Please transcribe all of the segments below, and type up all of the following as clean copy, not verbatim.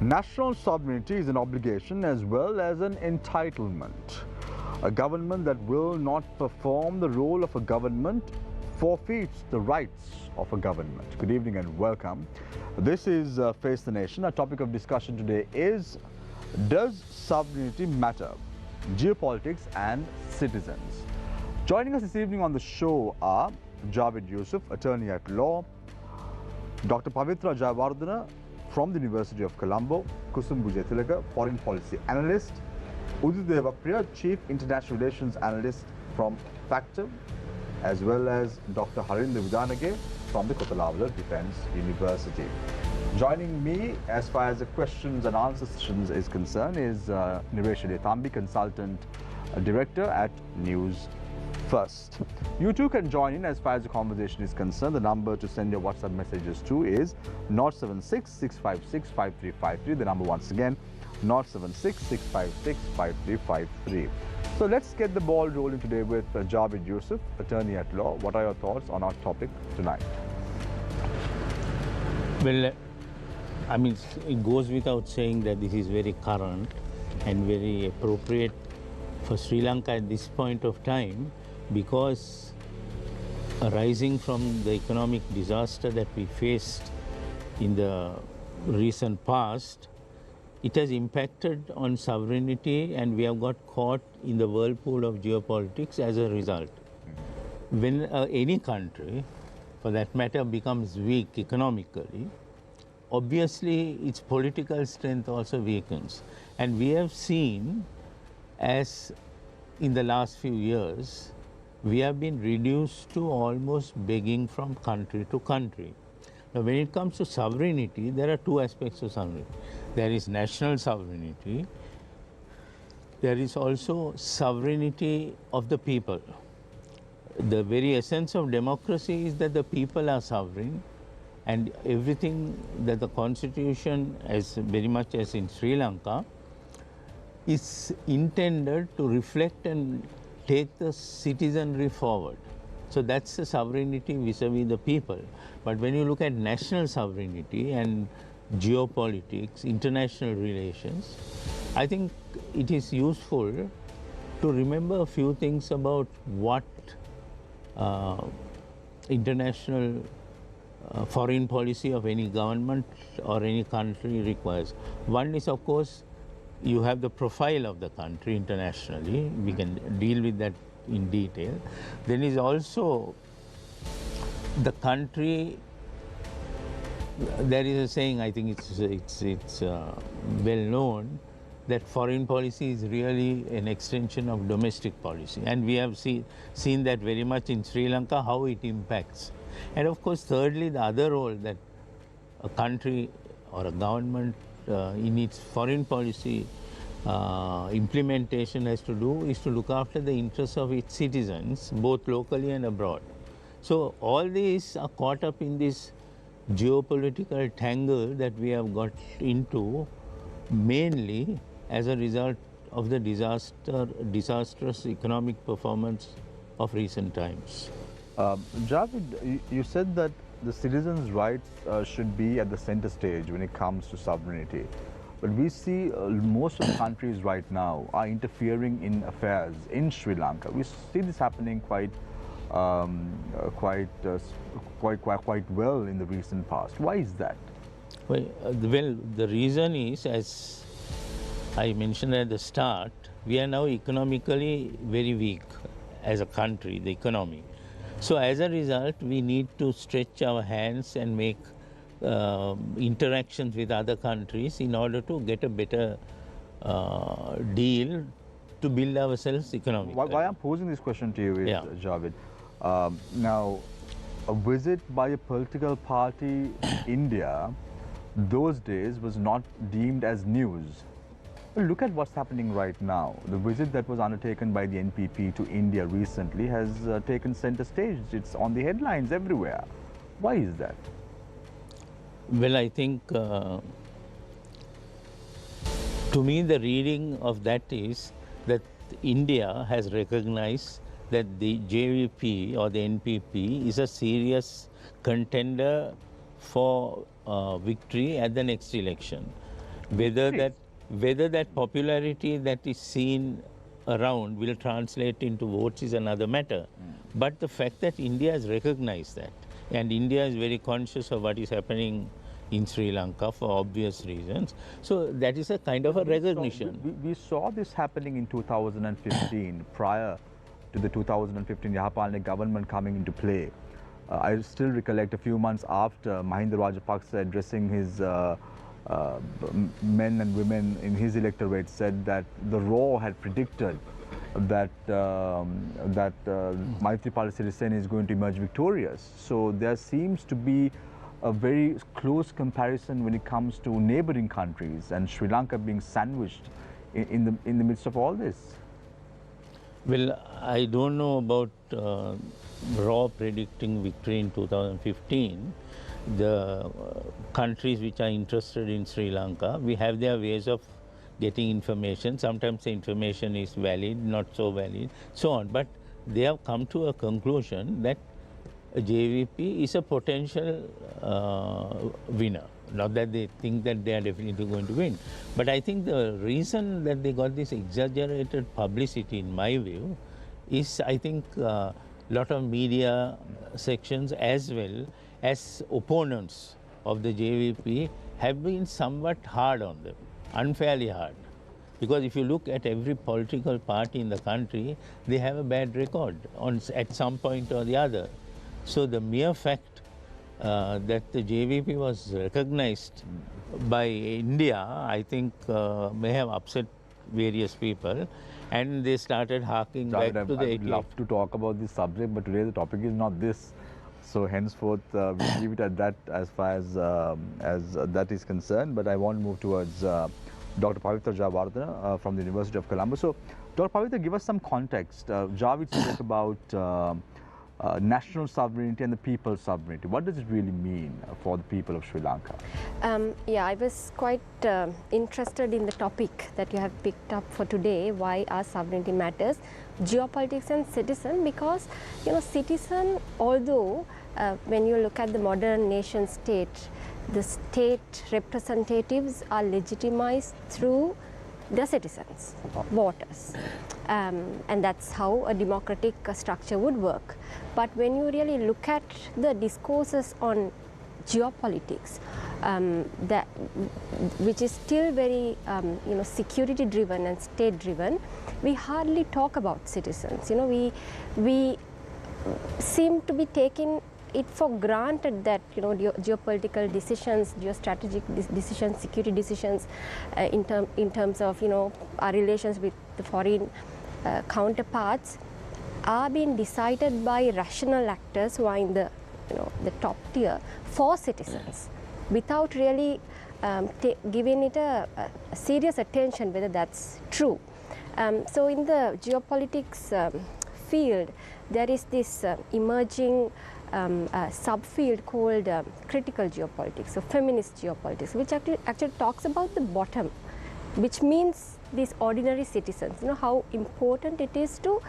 National sovereignty is an obligation as well as an entitlement. A government that will not perform the role of a government forfeits the rights of a government. Good evening and welcome. This is Face the Nation. Our topic of discussion today is, does sovereignty matter? Geopolitics and citizens. Joining us this evening on the show are Javed Yusuf, attorney at law, Dr. Pavitra Jayawardena from the University of Colombo, Kusum Tilaka, foreign policy analyst, Udit Devapriya, chief international relations analyst from Factor, as well as Dr. Harinder Vidanage from the Kotalawala Defence University. Joining me as far as the questions and answers sessions is concerned is Niresh Thambi, consultant director at Newsfirst. You too can join in as far as the conversation is concerned. The number to send your WhatsApp messages to is 076 656 5353. The number once again, 076 656 5353. So let's get the ball rolling today with Javed Yusuf, attorney at law. What are your thoughts on our topic tonight? Well, I mean, it goes without saying that this is very current and very appropriate for Sri Lanka at this point of time, because arising from the economic disaster that we faced in the recent past, it has impacted on sovereignty, and we have got caught in the whirlpool of geopolitics as a result. When any country, for that matter, becomes weak economically, obviously its political strength also weakens. And we have seen, as in the last few years, we have been reduced to almost begging from country to country. Now, when it comes to sovereignty, there are two aspects of sovereignty. There is national sovereignty. There is also sovereignty of the people. The very essence of democracy is that the people are sovereign, and everything that the constitution, as very much as in Sri Lanka, is intended to reflect and take the citizenry forward. So that's the sovereignty vis-a-vis the people. But when you look at national sovereignty and geopolitics, international relations, I think it is useful to remember a few things about what international foreign policy of any government or any country requires. One is, of course, you have the profile of the country internationally. We can deal with that in detail. Then is also the country. There is a saying, I think it's well known, that foreign policy is really an extension of domestic policy, and we have seen that very much in Sri Lanka, how it impacts. And of course, thirdly, the other role that a country or a government in its foreign policy implementation has to do is to look after the interests of its citizens, both locally and abroad. So all these are caught up in this geopolitical tangle that we have got into, mainly as a result of the disastrous economic performance of recent times. Javed, you said that the citizens' rights should be at the center stage when it comes to sovereignty. But we see most of the countries right now are interfering in affairs in Sri Lanka. We see this happening quite well in the recent past. Why is that? Well, the reason is, as I mentioned at the start, we are now economically very weak as a country, the economy. So as a result, we need to stretch our hands and make interactions with other countries in order to get a better deal to build ourselves economically. Why I'm posing this question to you is, Javed, now, a visit by a political party in India those days was not deemed as news. Well, look at what's happening right now. The visit that was undertaken by the NPP to India recently has taken center stage. It's on the headlines everywhere. Why is that? Well, I think to me the reading of that is that India has recognized that the JVP or the NPP is a serious contender for victory at the next election. Whether that popularity that is seen around will translate into votes is another matter. But the fact that India has recognized that, and India is very conscious of what is happening in Sri Lanka for obvious reasons, so that is a kind of a recognition. We saw this happening in 2015, prior to the 2015 Yahapalne government coming into play. I still recollect a few months after Mahinda Rajapaksa addressing his men and women in his electorate said that the RAW had predicted that Maithripala Sirisena is going to emerge victorious. So there seems to be a very close comparison when it comes to neighboring countries, and Sri Lanka being sandwiched in the midst of all this. Well, I don't know about RAW predicting victory in 2015. The countries which are interested in Sri Lanka, we have their ways of getting information. Sometimes the information is valid, not so valid, so on. But they have come to a conclusion that JVP is a potential winner. Not that they think that they are definitely going to win. But I think the reason that they got this exaggerated publicity, in my view, is I think a lot of media sections as well as opponents of the JVP have been somewhat hard on them, unfairly hard. Because if you look at every political party in the country, they have a bad record at some point or the other. So the mere fact that the JVP was recognized by India, I think may have upset various people, and they started harking back to the 80s. I'd love to talk about this subject, but today the topic is not this. So henceforth, we'll leave it at that as far as that is concerned. But I want to move towards Dr. Pavitra Jayawardena from the University of Colombo. So, Dr. Pavitra, give us some context. Javed spoke about national sovereignty and the people's sovereignty. What does it really mean for the people of Sri Lanka? Yeah, I was quite interested in the topic that you have picked up for today, why our sovereignty matters, geopolitics and citizen, because, you know, citizen, although when you look at the modern nation state, the state representatives are legitimized through the citizens, voters, and that's how a democratic structure would work. But when you really look at the discourses on geopolitics, which is still very you know, security driven and state driven, we hardly talk about citizens. You know, we seem to be taking it for granted that, you know, geopolitical decisions, geostrategic decisions, security decisions, in terms of, you know, our relations with the foreign counterparts, are being decided by rational actors who are in the, you know, the top tier for citizens, without really giving it a serious attention whether that's true. So in the geopolitics field, there is this emerging subfield called critical geopolitics, so feminist geopolitics, which actually talks about the bottom, which means these ordinary citizens. You know how important it is to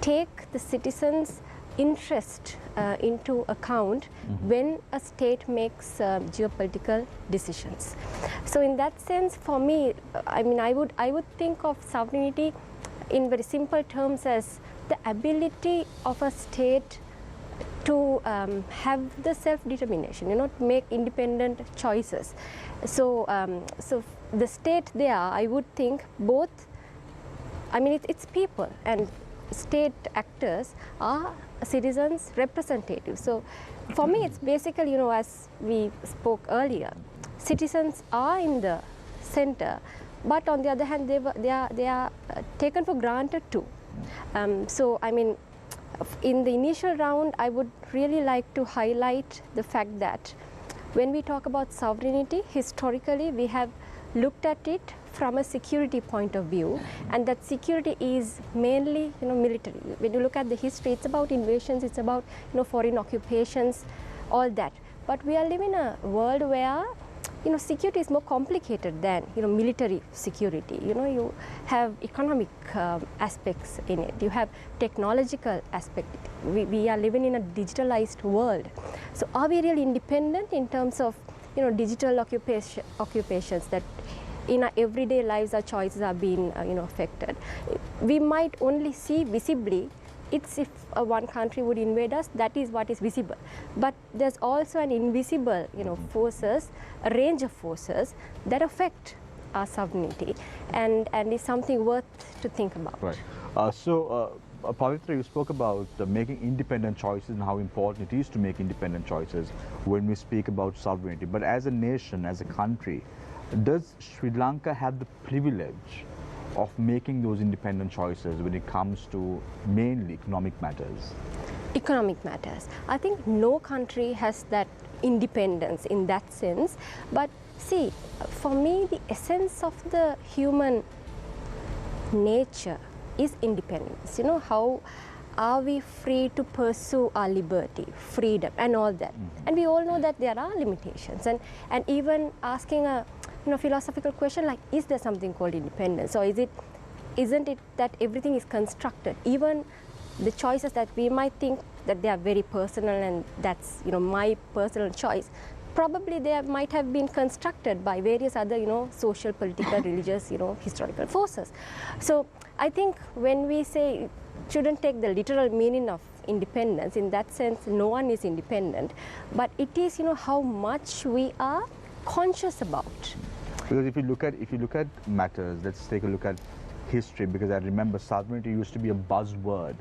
take the citizens' interest into account when a state makes geopolitical decisions. So in that sense, for me, I mean, I would think of sovereignty in very simple terms as the ability of a state to have the self-determination, you know, to make independent choices. So, so the state there, I would think both, I mean, it's people, and state actors are citizens' representatives. So for me, it's basically, you know, as we spoke earlier, citizens are in the center, but on the other hand, they are taken for granted too. So I mean, in the initial round, I would really like to highlight the fact that when we talk about sovereignty, historically we have looked at it from a security point of view, and that security is mainly, you know, military. When you look at the history, it's about invasions, it's about, you know, foreign occupations, all that. But we are living in a world where, you know, security is more complicated than, you know, military security. You know, you have economic aspects in it. You have technological aspect. We are living in a digitalized world. So are we really independent in terms of, you know, digital occupations that in our everyday lives our choices are being affected. We might only see visibly it's if one country would invade us, that is what is visible. But there's also an invisible forces, a range of forces that affect our sovereignty, and is something worth to think about. Right. Pavitra, you spoke about making independent choices and how important it is to make independent choices when we speak about sovereignty. But as a nation, as a country, does Sri Lanka have the privilege of making those independent choices when it comes to mainly economic matters? Economic matters. I think no country has that independence in that sense. But see, for me, the essence of the human nature is independence. How are we free to pursue our liberty, freedom, and all that? And we all know that there are limitations. And even asking a philosophical question like, is there something called independence, or isn't it that everything is constructed? Even the choices that we might think that they are very personal and that's my personal choice, probably they might have been constructed by various other social, political, religious, historical forces. So I think when we say shouldn't take the literal meaning of independence, in that sense no one is independent, but it is how much we are conscious about. Because if you look at matters, let's take a look at history, because I remember sovereignty used to be a buzzword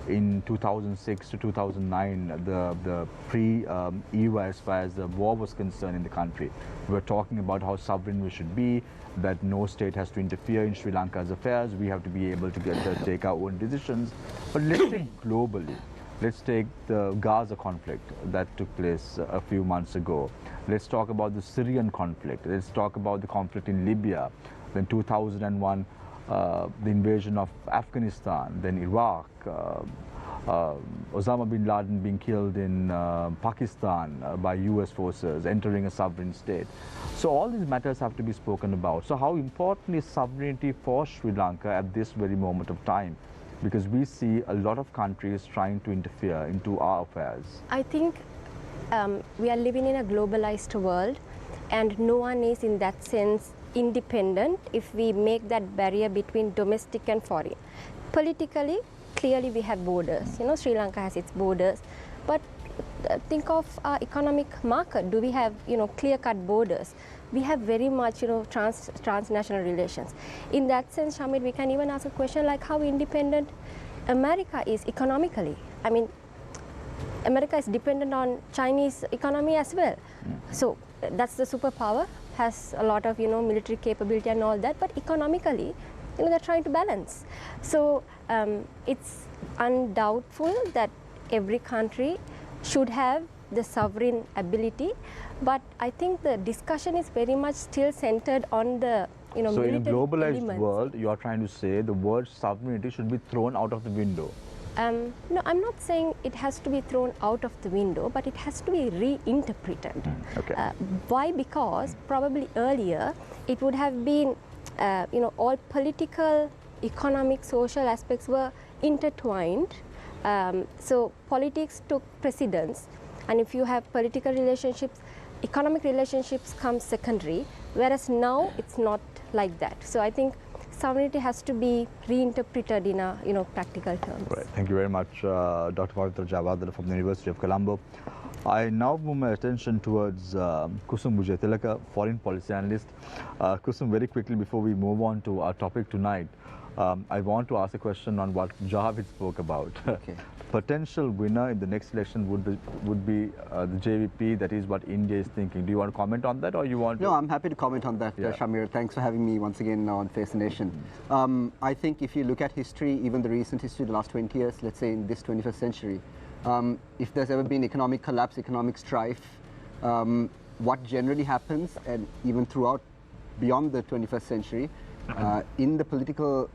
in 2006 to 2009, the pre-era as far as the war was concerned in the country. We were talking about how sovereign we should be, that no state has to interfere in Sri Lanka's affairs, we have to be able to take our own decisions. But let's take globally. Let's take the Gaza conflict that took place a few months ago. Let's talk about the Syrian conflict. Let's talk about the conflict in Libya. Then 2001, the invasion of Afghanistan, then Iraq, Osama bin Laden being killed in Pakistan by US forces, entering a sovereign state. So all these matters have to be spoken about. So how important is sovereignty for Sri Lanka at this very moment of time? Because we see a lot of countries trying to interfere into our affairs. I think we are living in a globalized world, and no one is in that sense independent if we make that barrier between domestic and foreign. Politically, clearly we have borders. Sri Lanka has its borders, but think of our economic market. Do we have clear-cut borders? We have very much transnational relations. In that sense, Shamir, we can even ask a question like how independent America is economically. I mean, America is dependent on Chinese economy as well. So that's the superpower, has a lot of military capability and all that, but economically they're trying to balance. So it's undoubtful that every country should have the sovereign ability, but I think the discussion is very much still centered on the so in a globalized elements. world, you are trying to say the word sovereignty should be thrown out of the window. No, I'm not saying it has to be thrown out of the window, but it has to be reinterpreted. Okay. Why? Because probably earlier it would have been, all political, economic, social aspects were intertwined. So politics took precedence, and if you have political relationships, economic relationships come secondary, whereas now it's not like that. So I think sovereignty has to be reinterpreted in a practical terms. Right. Thank you very much, Dr. Pavitra Javadar from the University of Colombo. I now move my attention towards Kusum Bujatilaka, foreign policy analyst. Kusum, very quickly before we move on to our topic tonight, I want to ask a question on what Javed spoke about. Okay. Potential winner in the next election would be the JVP. That is what India is thinking. Do you want to comment on that, or you want? No, I'm happy to comment on that, Yeah. Shamir. Thanks for having me once again on Face the Nation. I think if you look at history, even the recent history, the last 20 years, let's say in this 21st century, if there's ever been economic collapse, economic strife, what generally happens, and even throughout, beyond the 21st century, in the political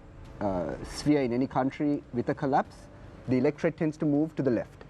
sphere in any country with a collapse, the electorate tends to move to the left.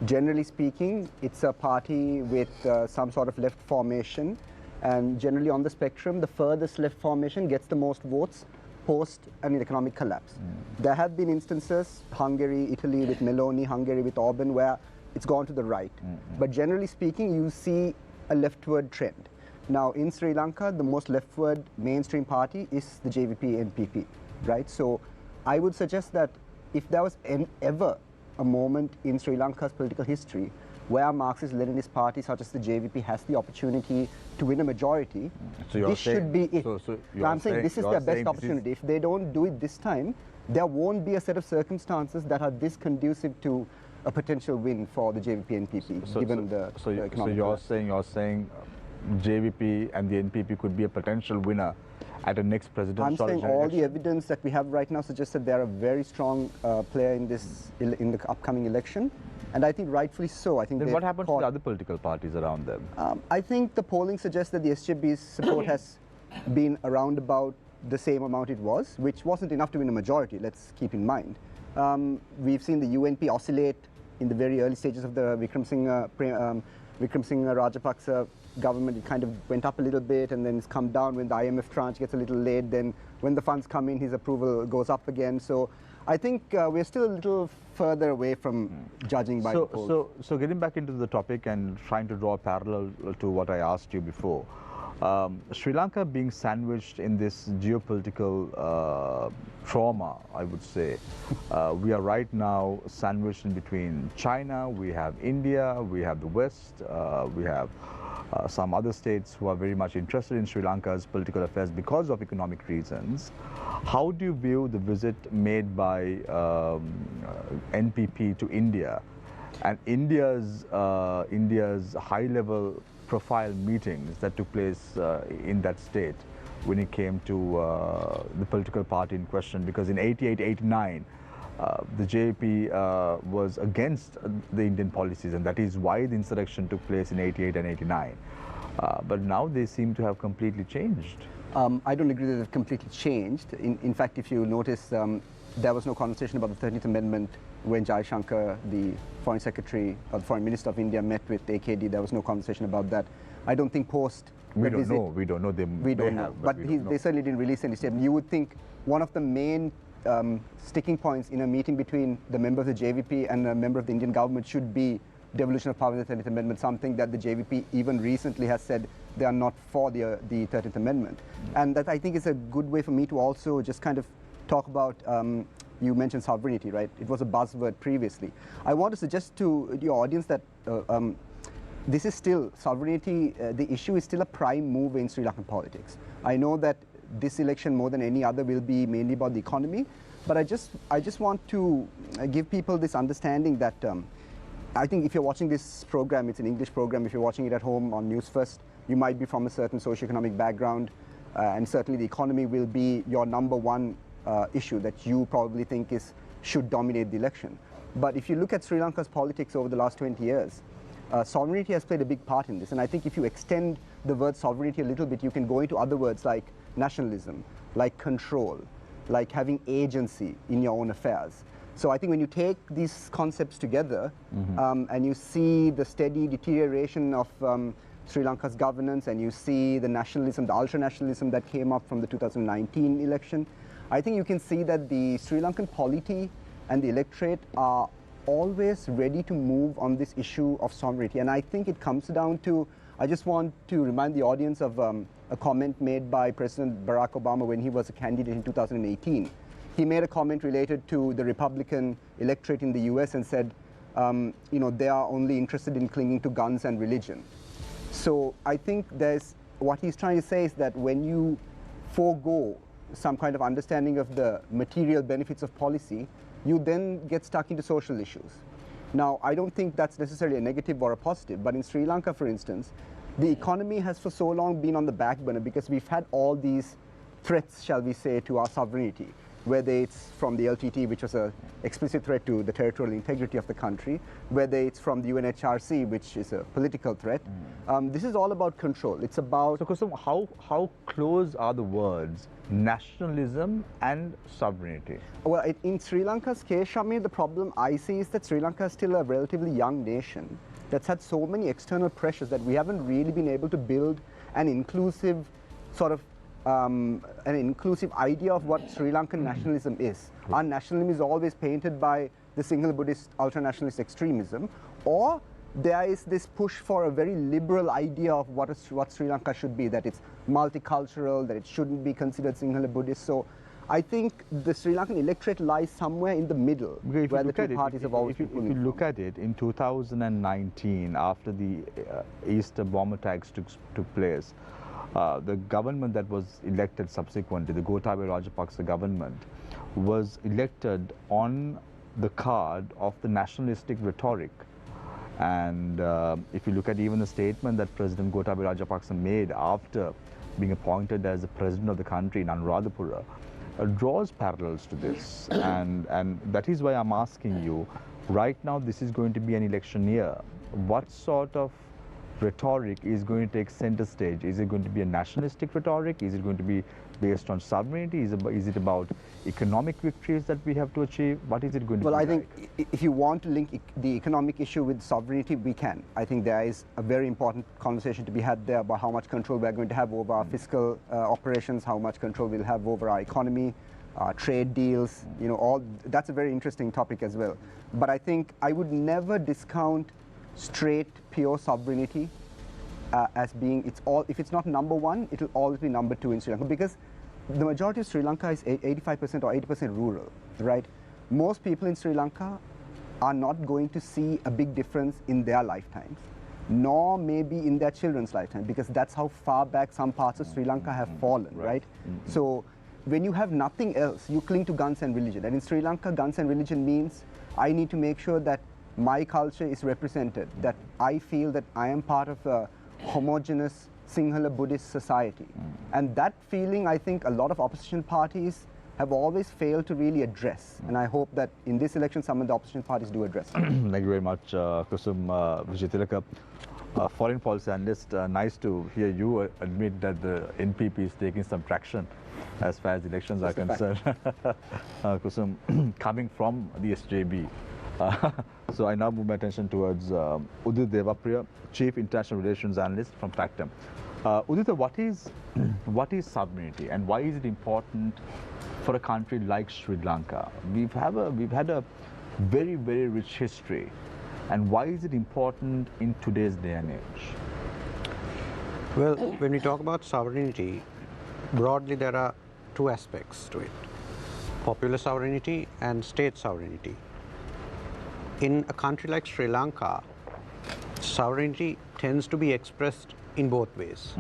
Generally speaking, it's a party with some sort of left formation, and generally on the spectrum, the furthest left formation gets the most votes post an economic collapse. There have been instances, Hungary, Italy with Meloni, Hungary with Orban, where it's gone to the right. But generally speaking, you see a leftward trend. Now, in Sri Lanka, the most leftward mainstream party is the JVP NPP, right? So I would suggest that if there was ever a moment in Sri Lanka's political history where a Marxist-Leninist party such as the JVP has the opportunity to win a majority, this should be it. I'm saying this is their best opportunity. If they don't do it this time, there won't be a set of circumstances that are this conducive to a potential win for the JVP NPP, given the economic collapse. You're saying JVP and the NPP could be a potential winner at the next presidential election? I'm saying all the evidence that we have right now suggests that they're a very strong player in the upcoming election. And I think rightfully so. I think then what happens to the other political parties around them? I think the polling suggests that the SJP's support has been around about the same amount it was, which wasn't enough to win a majority, let's keep in mind. We've seen the UNP oscillate in the very early stages of the Vikram Singh Rajapaksa government. It kind of went up a little bit and then it's come down when the IMF tranche gets a little late. Then when the funds come in, his approval goes up again. So I think we're still a little further away from judging by the polls. So getting back into the topic and trying to draw a parallel to what I asked you before, Sri Lanka being sandwiched in this geopolitical trauma, I would say. We are right now sandwiched in between China, we have India, we have the West, we have some other states who are very much interested in Sri Lanka's political affairs because of economic reasons. How do you view the visit made by NPP to India and India's high-level profile meetings that took place in that state when it came to the political party in question? Because in 88, 89, the JP was against the Indian policies, and that is why the insurrection took place in 88 and 89. But now they seem to have completely changed. I don't agree that they've completely changed. In fact, if you notice, there was no conversation about the 13th Amendment when Jai Shankar, the Foreign Secretary, or the Foreign Minister of India, met with AKD. There was no conversation about that. I don't think post we don't know. We don't know. We don't know. But they certainly didn't release any statement. You would think one of the main sticking points in a meeting between the member of the JVP and a member of the Indian government should be devolution of power in the 13th Amendment, something that the JVP even recently has said they are not for the 13th Amendment. And that, I think, is a good way for me to also just kind of talk about, you mentioned sovereignty, right? It was a buzzword previously. I want to suggest to your audience that this is still, sovereignty, the issue is still a prime move in Sri Lankan politics. I know that this election, more than any other, will be mainly about the economy, but I just want to give people this understanding that I think if you're watching this program, it's an English program. If you're watching it at home on Newsfirst, you might be from a certain socioeconomic background, and certainly the economy will be your number one issue that you probably think should dominate the election. But if you look at Sri Lanka's politics over the last 20 years, sovereignty has played a big part in this. And I think if you extend the word sovereignty a little bit, you can go into other words like nationalism, like control, like having agency in your own affairs. So I think when you take these concepts together and you see the steady deterioration of Sri Lanka's governance, and you see the nationalism, the ultra-nationalism that came up from the 2019 election, I think you can see that the Sri Lankan polity and the electorate are always ready to move on this issue of sovereignty. And I think it comes down to, I just want to remind the audience of a comment made by President Barack Obama when he was a candidate in 2018. He made a comment related to the Republican electorate in the US and said, you know, they are only interested in clinging to guns and religion. So I think what he's trying to say is that when you forego some kind of understanding of the material benefits of policy, you then get stuck into social issues. Now, I don't think that's necessarily a negative or a positive, but in Sri Lanka, for instance, the economy has for so long been on the back burner because we've had all these threats, shall we say, to our sovereignty, whether it's from the LTT, which was an explicit threat to the territorial integrity of the country, whether it's from the UNHRC, which is a political threat. This is all about control. It's about... So how close are the words nationalism and sovereignty? Well, in Sri Lanka's case, Shami, the problem I see is that Sri Lanka is still a relatively young nation that's had so many external pressures that we haven't really been able to build an inclusive sort of an inclusive idea of what Sri Lankan nationalism is. Our nationalism is always painted by the single Buddhist ultra-nationalist extremism, or there is this push for a very liberal idea of what Sri Lanka should be, that it's multicultural, that it shouldn't be considered Sinhala Buddhist. So I think the Sri Lankan electorate lies somewhere in the middle, where the two parties have always been If you look at it, in 2019, after the Easter bomb attacks took place, the government that was elected subsequently, the Gotabaya Rajapaksa government, was elected on the card of the nationalistic rhetoric. And if you look at even the statement that President Gotabaya Rajapaksa made after being appointed as the president of the country in Anuradhapura, draws parallels to this. And that is why I'm asking you, right now this is going to be an election year. What sort of rhetoric is going to take center stage? Is it going to be a nationalistic rhetoric? Is it going to be based on sovereignty? Is it about economic victories that we have to achieve? What is it going to be? Well, I like? think if you want to link the economic issue with sovereignty, we can. I think there is a very important conversation to be had there about how much control we're going to have over our fiscal operations, how much control we'll have over our economy, trade deals, you know, all that's a very interesting topic as well. But I think I would never discount straight pure sovereignty as being, if it's not number one, it'll always be number two in Sri Lanka, because the majority of Sri Lanka is 85% or 80% rural, right? Most people in Sri Lanka are not going to see a big difference in their lifetimes, nor maybe in their children's lifetime, because that's how far back some parts of Sri Lanka have fallen, right? So when you have nothing else, you cling to guns and religion. And in Sri Lanka, guns and religion means I need to make sure that my culture is represented, that I feel that I am part of a homogeneous Sinhala Buddhist society. And that feeling, I think a lot of opposition parties have always failed to really address. And I hope that in this election, some of the opposition parties do address it. Thank you very much, Kusum Vijayatilaka. Foreign policy analyst, nice to hear you admit that the NPP is taking some traction as far as elections are concerned. Kusum, coming from the SJB, so I now move my attention towards Udit Devapriya, Chief International Relations Analyst from Factum. Udita, what is sovereignty and why is it important for a country like Sri Lanka? We've had a very, very rich history, and why is it important in today's day and age? Well, when we talk about sovereignty, broadly there are two aspects to it: popular sovereignty and state sovereignty. In a country like Sri Lanka, sovereignty tends to be expressed in both ways.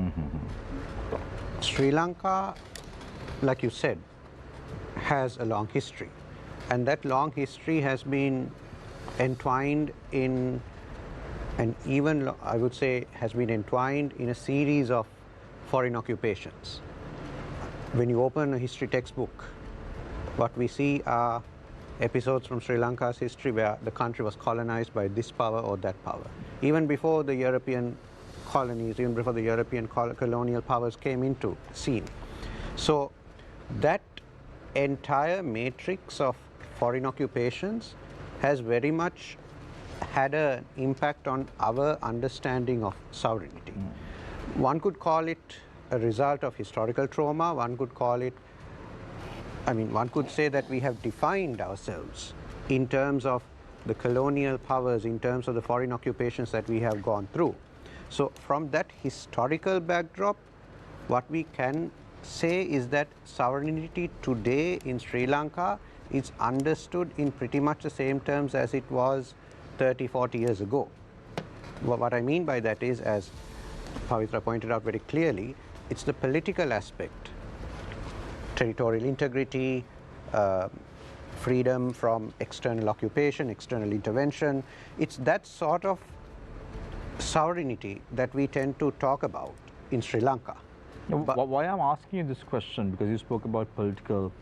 Sri Lanka, like you said, has a long history, and that long history has been entwined in, and even I would say has been entwined in a series of foreign occupations. When you open a history textbook, what we see are episodes from Sri Lanka's history where the country was colonized by this power or that power. Even before the European colonies, even before the European colonial powers came into scene. So that entire matrix of foreign occupations has very much had an impact on our understanding of sovereignty. One could call it a result of historical trauma, one could call it, one could say that we have defined ourselves in terms of the colonial powers, in terms of the foreign occupations that we have gone through. So from that historical backdrop, what we can say is that sovereignty today in Sri Lanka is understood in pretty much the same terms as it was 30, 40 years ago. What I mean by that is, as Pavitra pointed out very clearly, it's the political aspect. Territorial integrity, freedom from external occupation, external intervention. It's that sort of sovereignty that we tend to talk about in Sri Lanka. Why I'm asking you this question, because you spoke about political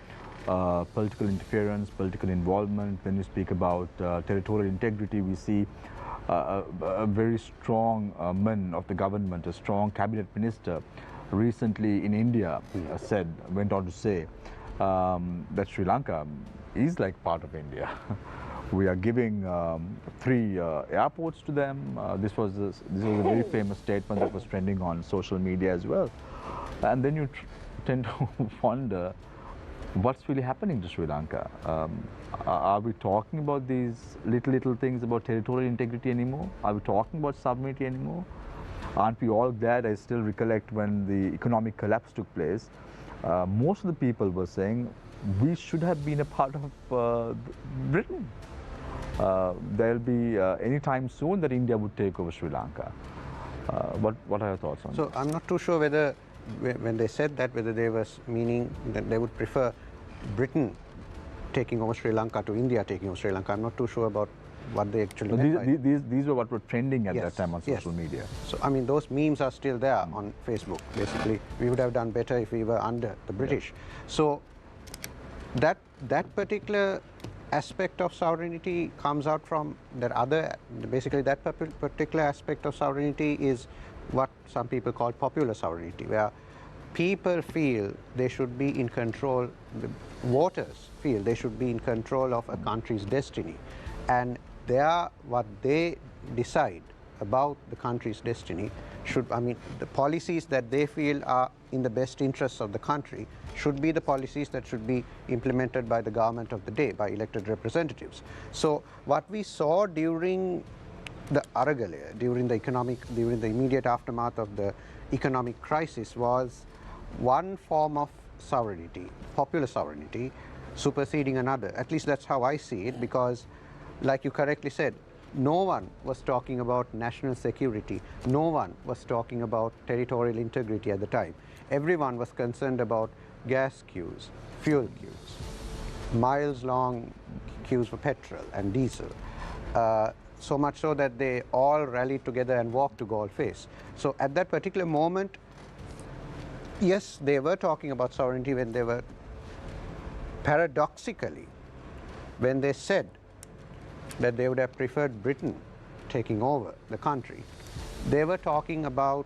interference, political involvement. When you speak about territorial integrity, we see a very strong man of the government, a strong cabinet minister, recently in India went on to say that Sri Lanka is like part of India. We are giving 3 airports to them. This was a very famous statement that was trending on social media as well. And then you tend to wonder what's really happening to Sri Lanka? Are we talking about these little things about territorial integrity anymore? Are we talking about sovereignty anymore? Aren't we all glad? I still recollect when the economic collapse took place, most of the people were saying we should have been a part of Britain. There'll be any time soon that India would take over Sri Lanka. What are your thoughts on So this? I'm not too sure whether, when they said that, whether they were meaning that they would prefer Britain taking over Sri Lanka to India taking over Sri Lanka. I'm not too sure about what they actually So meant by it. these were what were trending at Yes, that time on yes. social media. So, I mean, those memes are still there on Facebook. Basically, we would have done better if we were under the British. So, that particular aspect of sovereignty comes out from that other, basically that particular aspect of sovereignty is what some people call popular sovereignty, where people feel they should be in control, the voters feel they should be in control of a country's destiny, and what they decide about the country's destiny should, I mean, the policies that they feel are in the best interests of the country should be the policies that should be implemented by the government of the day, by elected representatives. So what we saw during the Aragalaya, during the immediate aftermath of the economic crisis, was one form of sovereignty, popular sovereignty, superseding another. At least that's how I see it, because like you correctly said, no one was talking about national security. No one was talking about territorial integrity at the time. Everyone was concerned about gas queues, fuel queues, miles-long queues for petrol and diesel. So much so that they all rallied together and walked to Galle Face. So at that particular moment, yes, they were talking about sovereignty when they were, paradoxically, when they said that they would have preferred Britain taking over the country, they were talking about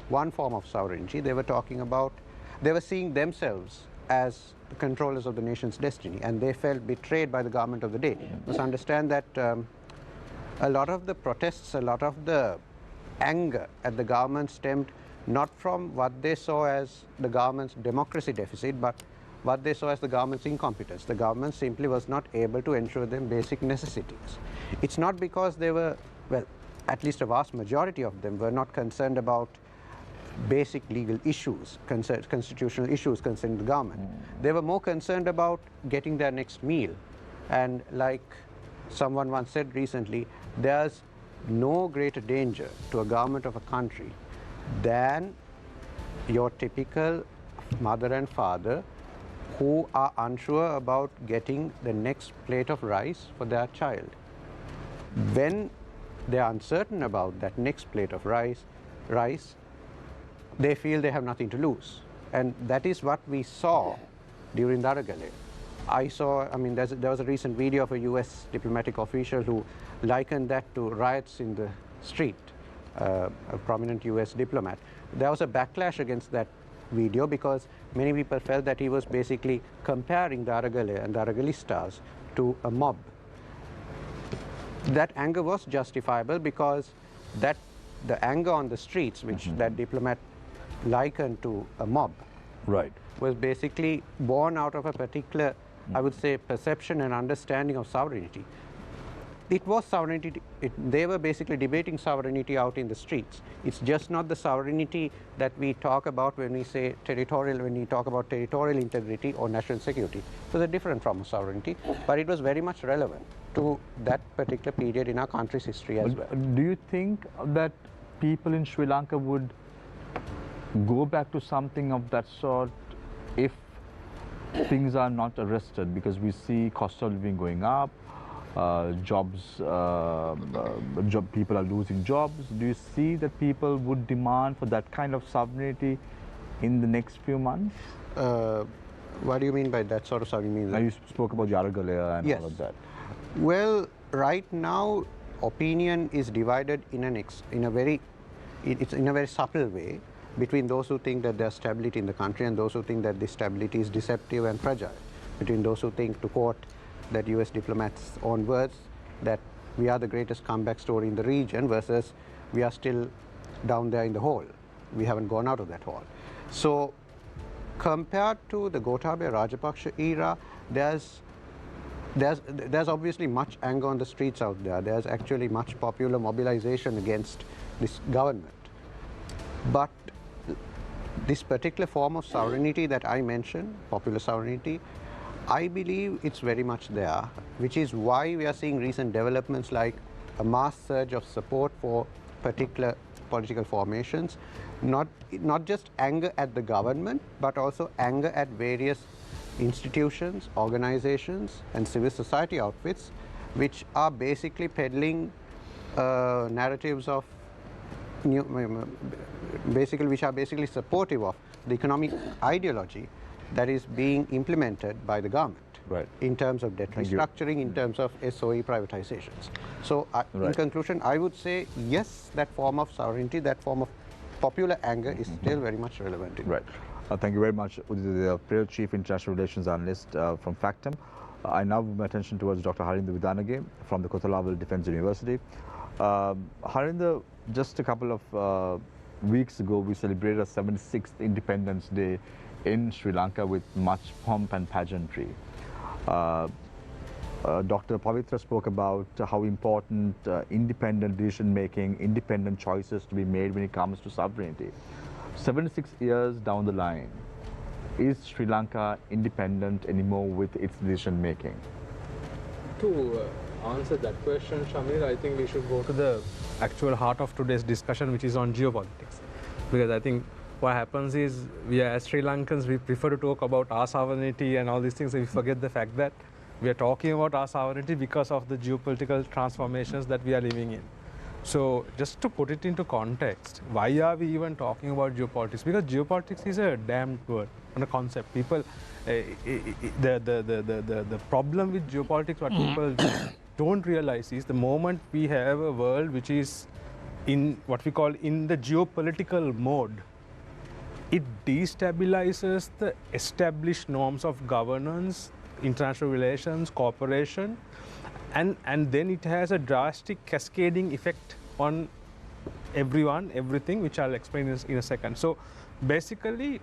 one form of sovereignty. They were talking about, they were seeing themselves as the controllers of the nation's destiny, and they felt betrayed by the government of the day. You must understand that a lot of the protests, a lot of the anger at the government stemmed not from what they saw as the government's democracy deficit, but what they saw as the government's incompetence. The government simply was not able to ensure them basic necessities. It's not because they were, well, at least a vast majority of them were not concerned about basic legal issues, constitutional issues concerning the government. They were more concerned about getting their next meal. And like someone once said recently, there's no greater danger to a government of a country than your typical mother and father who are unsure about getting the next plate of rice for their child. When they are uncertain about that next plate of rice, they feel they have nothing to lose. And that is what we saw during the Aragalaya. I mean, there was a recent video of a US diplomatic official who likened that to riots in the street, a prominent US diplomat. There was a backlash against that video because many people felt that he was basically comparing the Aragalaya and the Aragalistas to a mob. That anger was justifiable because the anger on the streets, which that diplomat likened to a mob, Right. was basically born out of a particular, I would say, perception and understanding of sovereignty. It was sovereignty, they were basically debating sovereignty out in the streets. It's just not the sovereignty that we talk about when we say territorial, when we talk about territorial integrity or national security. It was a different form of sovereignty, but it was very much relevant to that particular period in our country's history as well. Do you think that people in Sri Lanka would go back to something of that sort if things are not arrested? Because we see cost of living going up, people are losing jobs. Do you see that people would demand for that kind of sovereignty in the next few months? What do you mean by that sort of sovereignty? Now you spoke about Yaragalaya and Yes. all of that. Well, right now, opinion is divided in a very subtle way between those who think that there's stability in the country and those who think that this stability is deceptive and fragile. Between those who think, to quote that US diplomat's own words, that we are the greatest comeback story in the region versus we are still down there in the hole. We haven't gone out of that hole. So compared to the Gotabaya Rajapaksa era, there's obviously much anger on the streets out there. There's actually much popular mobilization against this government. But this particular form of sovereignty that I mentioned, popular sovereignty, I believe it's very much there, which is why we are seeing recent developments like a mass surge of support for particular political formations, not just anger at the government, but also anger at various institutions, organizations, and civil society outfits, which are basically peddling narratives of which are basically supportive of the economic ideology that is being implemented by the government. Right. In terms of debt restructuring, in terms of SOE privatizations. So in conclusion, I would say yes, that form of sovereignty, that form of popular anger is still very much relevant. Right. Thank you very much, the Chief International Relations Analyst from Factum. I now move my attention towards Dr. Harinder Vidanage from the Kothalawal Defence University. Harinder, just a couple of weeks ago, we celebrated our 76th Independence Day in Sri Lanka with much pomp and pageantry. Dr. Pavitra spoke about how important independent decision-making, independent choices to be made when it comes to sovereignty. 76 years down the line, is Sri Lanka independent anymore with its decision-making? To answer that question, Shamir, I think we should go to the actual heart of today's discussion, which is on geopolitics. Because I think what happens is, we as Sri Lankans, we prefer to talk about our sovereignty and all these things, and we forget the fact that we are talking about our sovereignty because of the geopolitical transformations that we are living in. So just to put it into context, why are we even talking about geopolitics? Because geopolitics is a damned word and a concept. People, the problem with geopolitics, what people don't realize is the moment we have a world which is in what we call in the geopolitical mode, it destabilizes the established norms of governance, international relations, cooperation, and then it has a drastic cascading effect on everyone, everything, which I'll explain in a second. So basically,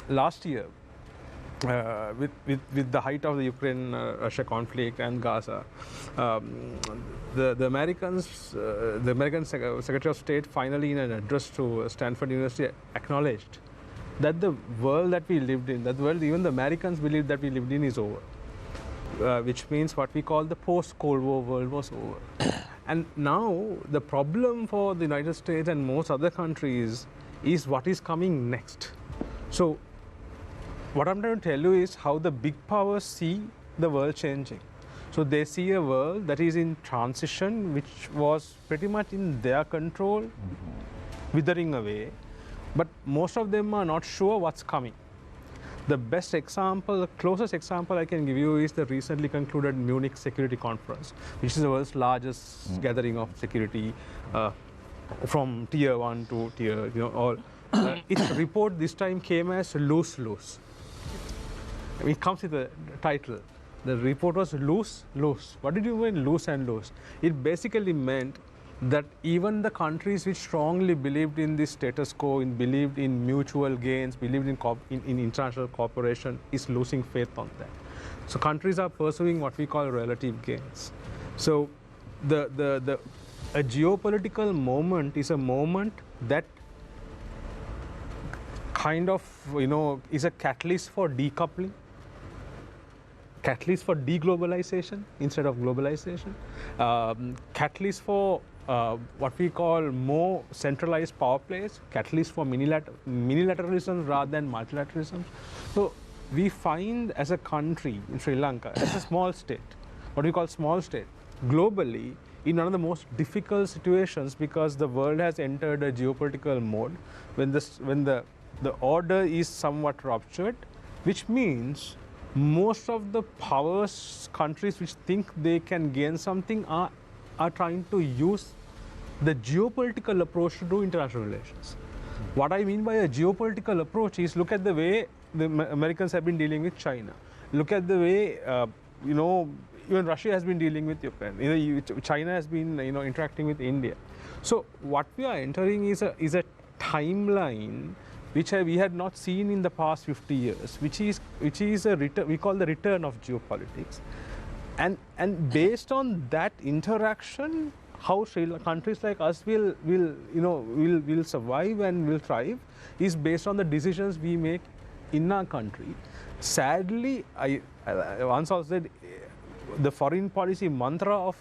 last year, with the height of the Ukraine-Russia conflict and Gaza, the Americans, the American Secretary of State, finally in an address to Stanford University, acknowledged that the world that we lived in, that world even the Americans believed that we lived in, is over. Which means what we call the post-Cold War world was over. And now the problem for the United States and most other countries is what is coming next. So what I'm trying to tell you is how the big powers see the world changing. So they see a world that is in transition, which was pretty much in their control, withering away. But most of them are not sure what's coming. The best example, the closest example I can give you is the recently concluded Munich Security Conference, which is the world's largest gathering of security from tier 1 to tier, all. Its report this time came as lose-lose. It comes with a title. The report was lose-lose. What did you mean lose and lose? It basically meant that even the countries which strongly believed in this status quo, believed in mutual gains, believed in international cooperation, is losing faith on that. So countries are pursuing what we call relative gains. So a geopolitical moment is a moment that kind of, is a catalyst for decoupling, catalyst for deglobalization instead of globalization, catalyst for what we call more centralized power plays, catalyst for minilateralism rather than multilateralism. So we find as a country in Sri Lanka, as a small state, what we call small state, globally in one of the most difficult situations, because the world has entered a geopolitical mode when the order is somewhat ruptured, which means most of the powers, countries which think they can gain something are trying to use the geopolitical approach to do international relations. What I mean by a geopolitical approach is, look at the way the Americans have been dealing with China. Look at the way, even Russia has been dealing with Ukraine. China has been, interacting with India. So what we are entering is a timeline which we had not seen in the past 50 years, which is a return, we call the return of geopolitics. And based on that interaction, how countries like us will survive and will thrive is based on the decisions we make in our country. Sadly, I once also said the foreign policy mantra of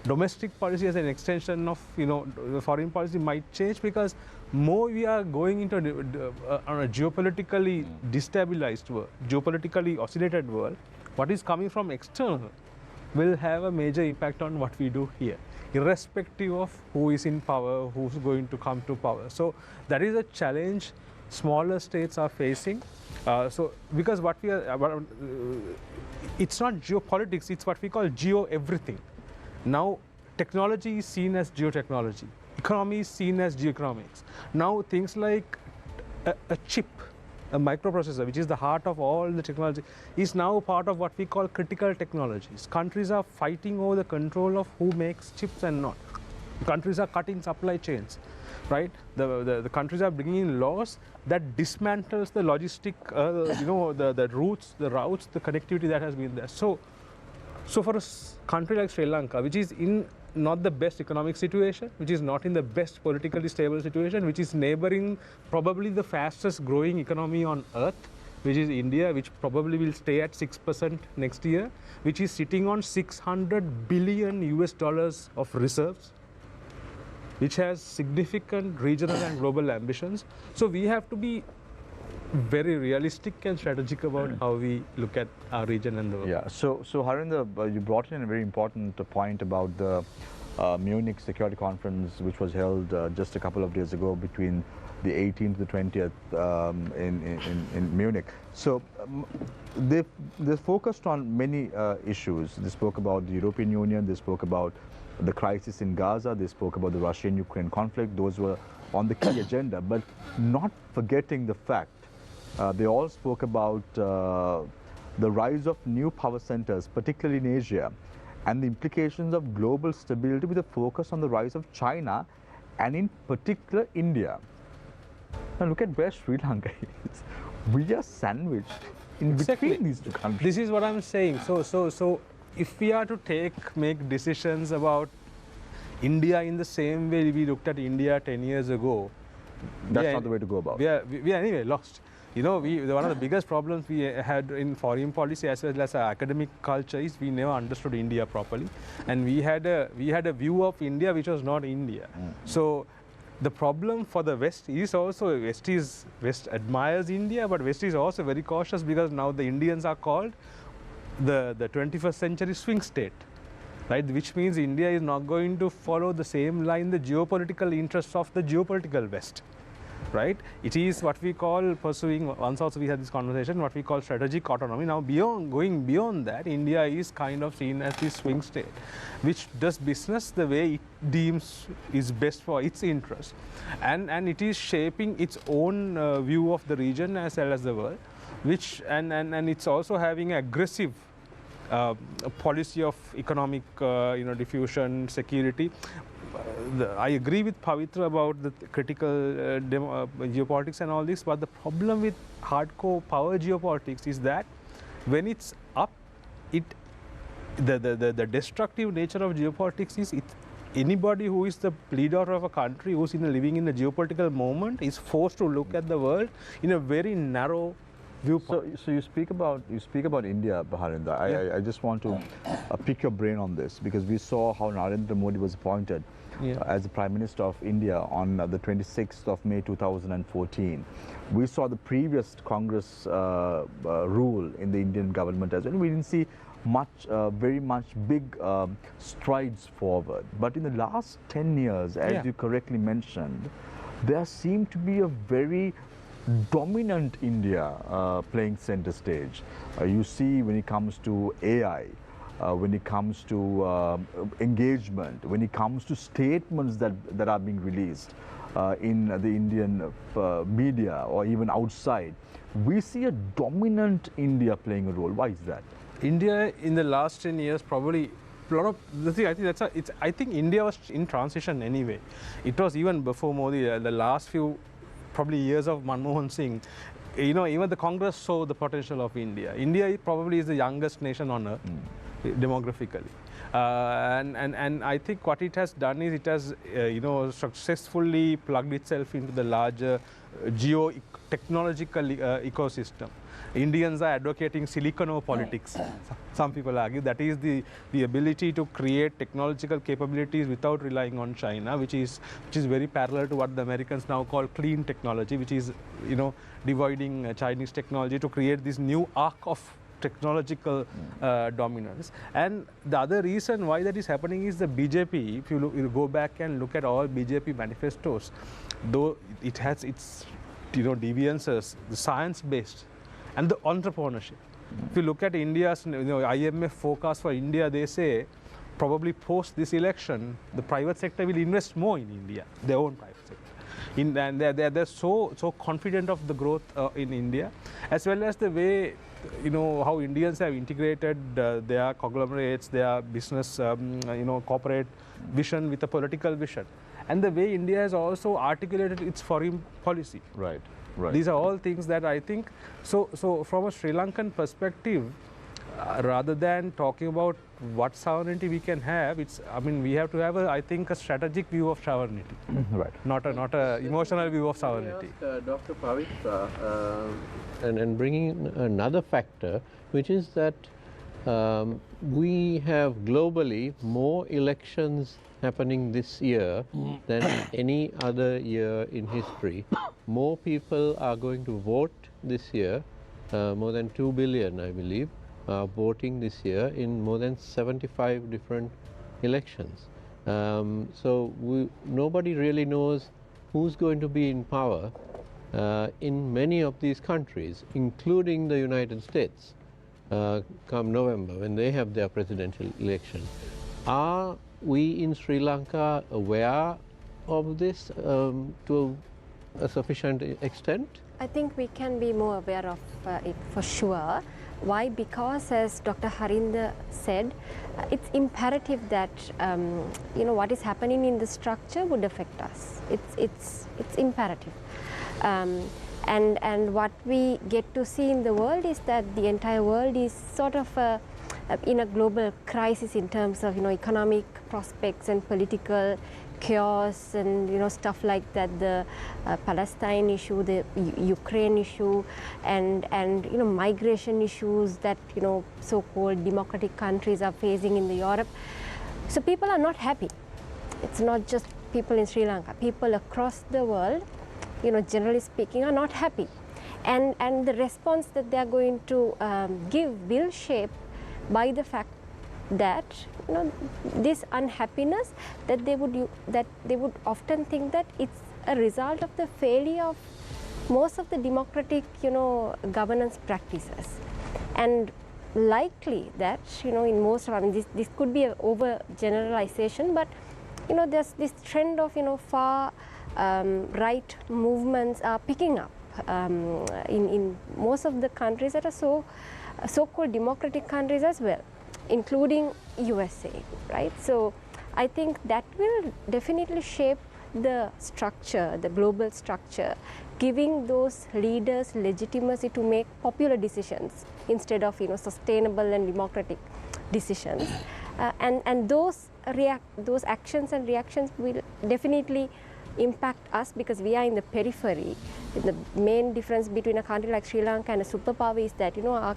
domestic policy as an extension of the foreign policy might change, because more we are going into on a geopolitically destabilized world, geopolitically oscillated world, what is coming from external will have a major impact on what we do here, irrespective of who is in power, who's going to come to power. So that is a challenge smaller states are facing. So because what we are, it's not geopolitics, it's what we call geo-everything. Now technology is seen as geotechnology, economy is seen as geoeconomics. Now things like a chip, a microprocessor, which is the heart of all the technology, is now part of what we call critical technologies. Countries are fighting over the control of who makes chips and not. Countries are cutting supply chains, right? The countries are bringing in laws that dismantles the logistic, the routes, the connectivity that has been there. So for a country like Sri Lanka, which is in not the best economic situation, which is not in the best politically stable situation, which is neighboring probably the fastest growing economy on earth, which is India, which probably will stay at 6% next year, which is sitting on $600 billion of reserves, which has significant regional and global ambitions. So we have to be very realistic and strategic about how we look at our region and the world. Yeah, so Harinder, you brought in a very important point about the Munich Security Conference, which was held just a couple of days ago between the 18th to the 20th in Munich. So they focused on many issues. They spoke about the European Union, they spoke about the crisis in Gaza, they spoke about the Russian-Ukraine conflict. Those were on the key agenda, but not forgetting the fact they all spoke about the rise of new power centers, particularly in Asia, and the implications of global stability with a focus on the rise of China and in particular India. Now look at where Sri Lanka is. We are sandwiched in between these two countries. This is what I'm saying. So if we are to make decisions about India in the same way we looked at India 10 years ago, that's not the way to go about it. We are anyway lost. One of the biggest problems we had in foreign policy as well as our academic culture is we never understood India properly, and we had a view of India which was not India. So the problem for the West is also West admires India, but West is also very cautious because now the Indians are called the 21st century swing state, right? Which means India is not going to follow the same line, the geopolitical interests of the geopolitical West. Right? It is what we call pursuing, once also we had this conversation, what we call strategic autonomy. Now going beyond that, India is kind of seen as this swing state, which does business the way it deems is best for its interest. And it is shaping its own view of the region as well as the world, which, and it's also having aggressive policy of economic diffusion, security. I agree with Pavitra about the critical geopolitics and all this, but the problem with hardcore power geopolitics is that when it's up, the destructive nature of geopolitics is anybody who is the leader of a country who's living in a geopolitical moment is forced to look at the world in a very narrow viewpoint. So you speak about India, Harinder. I just want to pick your brain on this, because we saw how Narendra Modi was appointed as the Prime Minister of India on the 26th of May 2014. We saw the previous Congress rule in the Indian government as well. We didn't see very much big strides forward. But in the last 10 years, as you correctly mentioned, there seemed to be a very dominant India playing center stage. You see when it comes to AI, when it comes to engagement, when it comes to statements that are being released in the Indian media or even outside, we see a dominant India playing a role. Why is that? India in the last 10 years probably a lot of the thing. I think India was in transition anyway. It was even before Modi. The last few probably years of Manmohan Singh, you know, even the Congress saw the potential of India. India probably is the youngest nation on earth, demographically. And I think what it has done is it has, you know, successfully plugged itself into the larger geo-technological ecosystem. Indians are advocating siliconopolitics. Some people argue that is the ability to create technological capabilities without relying on China, which is very parallel to what the Americans now call clean technology, which is, you know, dividing Chinese technology to create this new arc of technological dominance. And the other reason why that is happening is the BJP. If you go back and look at all BJP manifestos, though it has its, you know, deviances, the science-based and the entrepreneurship. If you look at India's, you know, IMF forecast for India, they say probably post this election, the private sector will invest more in India, their own private sector. And they're so confident of the growth in India, as well as the way, you know, how Indians have integrated their conglomerates, their business, you know, corporate vision with a political vision, and the way India has also articulated its foreign policy. Right. Right. These are all things that I think, so from a Sri Lankan perspective, rather than talking about what sovereignty we can have, I mean, we have to have I think, a strategic view of sovereignty, Right. not a emotional view of sovereignty. Dr. Pavitra, and bringing in another factor, which is that we have globally more elections happening this year than any other year in history. More people are going to vote this year, more than 2 billion, I believe, are voting this year in more than 75 different elections. So nobody really knows who's going to be in power in many of these countries, including the United States, come November when they have their presidential election. Are we in Sri Lanka aware of this to a sufficient extent? I think we can be more aware of it for sure. Why? Because, as Dr. Harinder said, it's imperative that you know, what is happening in the structure would affect us. It's imperative. And what we get to see in the world is that the entire world is sort of in a global crisis in terms of, you know, economic prospects and political chaos and, you know, stuff like that, the Palestine issue, the Ukraine issue, and you know, migration issues that, you know, so-called democratic countries are facing in the Europe. So people are not happy. It's not just people in Sri Lanka. People across the world, you know, generally speaking, are not happy, and the response that they are going to give will shape by the fact that, you know, this unhappiness that they would often think that it's a result of the failure of most of the democratic, you know, governance practices, and likely that, you know, in most of, I mean, this could be an overgeneralization, but, you know, there's this trend of, you know, far right movements are picking up in most of the countries that are so-called democratic countries as well, including USA, right? So I think that will definitely shape the structure, the global structure, giving those leaders legitimacy to make popular decisions instead of, you know, sustainable and democratic decisions. And those actions and reactions will definitely impact us because we are in the periphery. The main difference between a country like Sri Lanka and a superpower is that, you know, our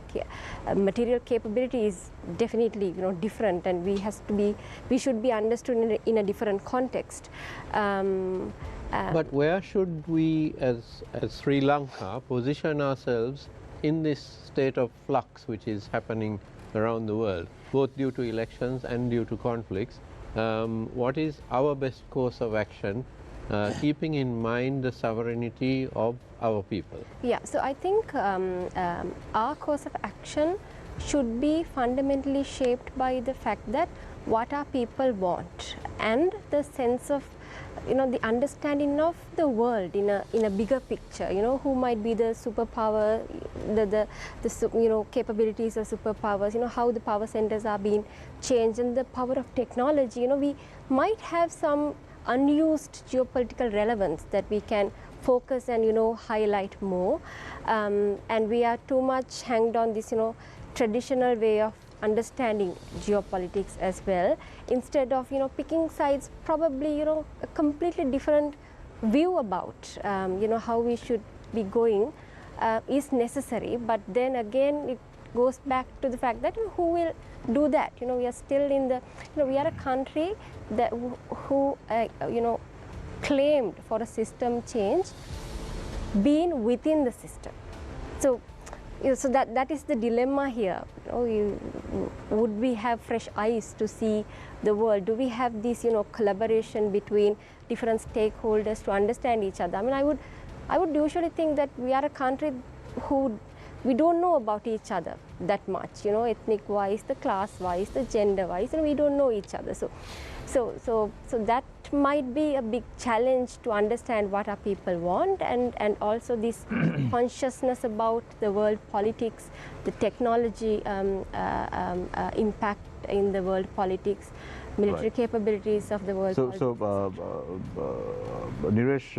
material capability is definitely, you know, different, and we should be understood in a different context. But where should we as Sri Lanka position ourselves in this state of flux which is happening around the world, both due to elections and due to conflicts? What is our best course of action, keeping in mind the sovereignty of our people? Yeah, so I think our course of action should be fundamentally shaped by the fact that what our people want and the sense of, you know, the understanding of the world in a bigger picture. You know, who might be the superpower, the you know, capabilities of superpowers. You know, how the power centers are being changed, and the power of technology. You know, we might have some unused geopolitical relevance that we can focus and highlight more, and we are too much hanged on this traditional way of understanding geopolitics as well, instead of picking sides, probably a completely different view about how we should be going is necessary. But then again, it goes back to the fact that who will do that? We are still in the we are a country that who claimed for a system change, being within the system. So so that is the dilemma here. Would we have fresh eyes to see the world? Do we have this collaboration between different stakeholders to understand each other? I mean, I would usually think that we are a country who we don't know about each other that much, ethnic wise, the class wise, the gender wise, and we don't know each other. So that might be a big challenge to understand what our people want, and also this consciousness about the world politics, the technology impact in the world politics, military capabilities of the world politics. Niresh,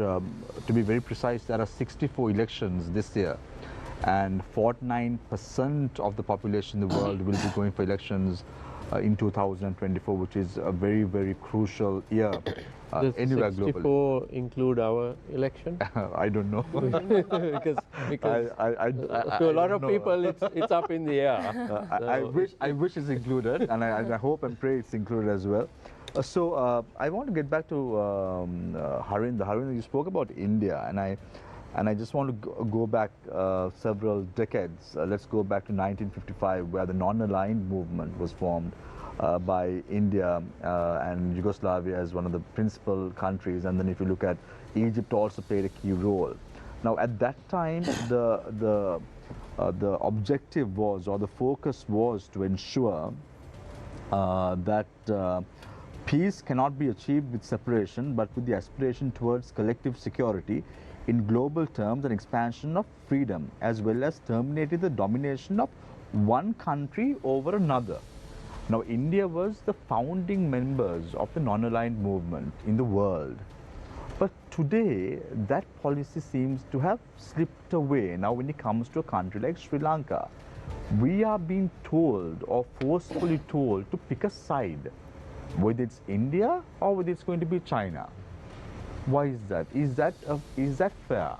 to be very precise, there are 64 elections this year, and 49% of the population in the world will be going for elections in 2024, which is a very, very crucial year anywhere globally. Does 64 include our election? I don't know. because to a lot of people, it's up in the air. I wish it's included, and I hope and pray it's included as well. I want to get back to Harinder. Harinder, you spoke about India, and I just want to go back several decades. Let's go back to 1955, where the non-aligned movement was formed by India and Yugoslavia as one of the principal countries. And then if you look at Egypt, also played a key role. Now, at that time, the objective was, or the focus was, to ensure that peace cannot be achieved with separation, but with the aspiration towards collective security in global terms and expansion of freedom, as well as terminating the domination of one country over another. Now, India was the founding members of the non-aligned movement in the world. But today, that policy seems to have slipped away. Now, when it comes to a country like Sri Lanka, we are being told, or forcefully told, to pick a side, whether it's India or whether it's going to be China. Why is that? Is that fair?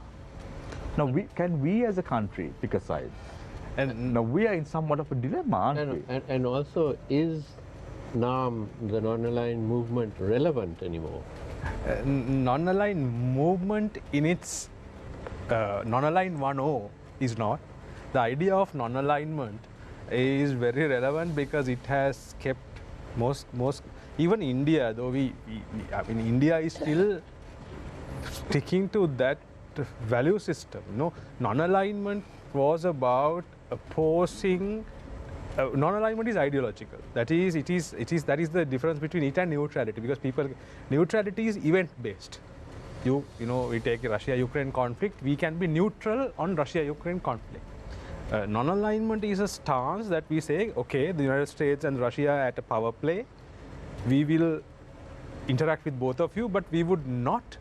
Now, can we as a country pick a side? And now we are in somewhat of a dilemma, aren't we? And also, is NAM, the non-aligned movement, relevant anymore? Non-aligned movement in its non-aligned 1.0 is not. The idea of non-alignment is very relevant because it has kept most even India, though I mean, India is still sticking to that value system. Non-alignment was about opposing. Non-alignment is ideological. That is the difference between it and neutrality. Because neutrality is event-based. We take Russia-Ukraine conflict. We can be neutral on Russia-Ukraine conflict. Non-alignment is a stance that we say, okay, the United States and Russia are at a power play. We will interact with both of you, but we would not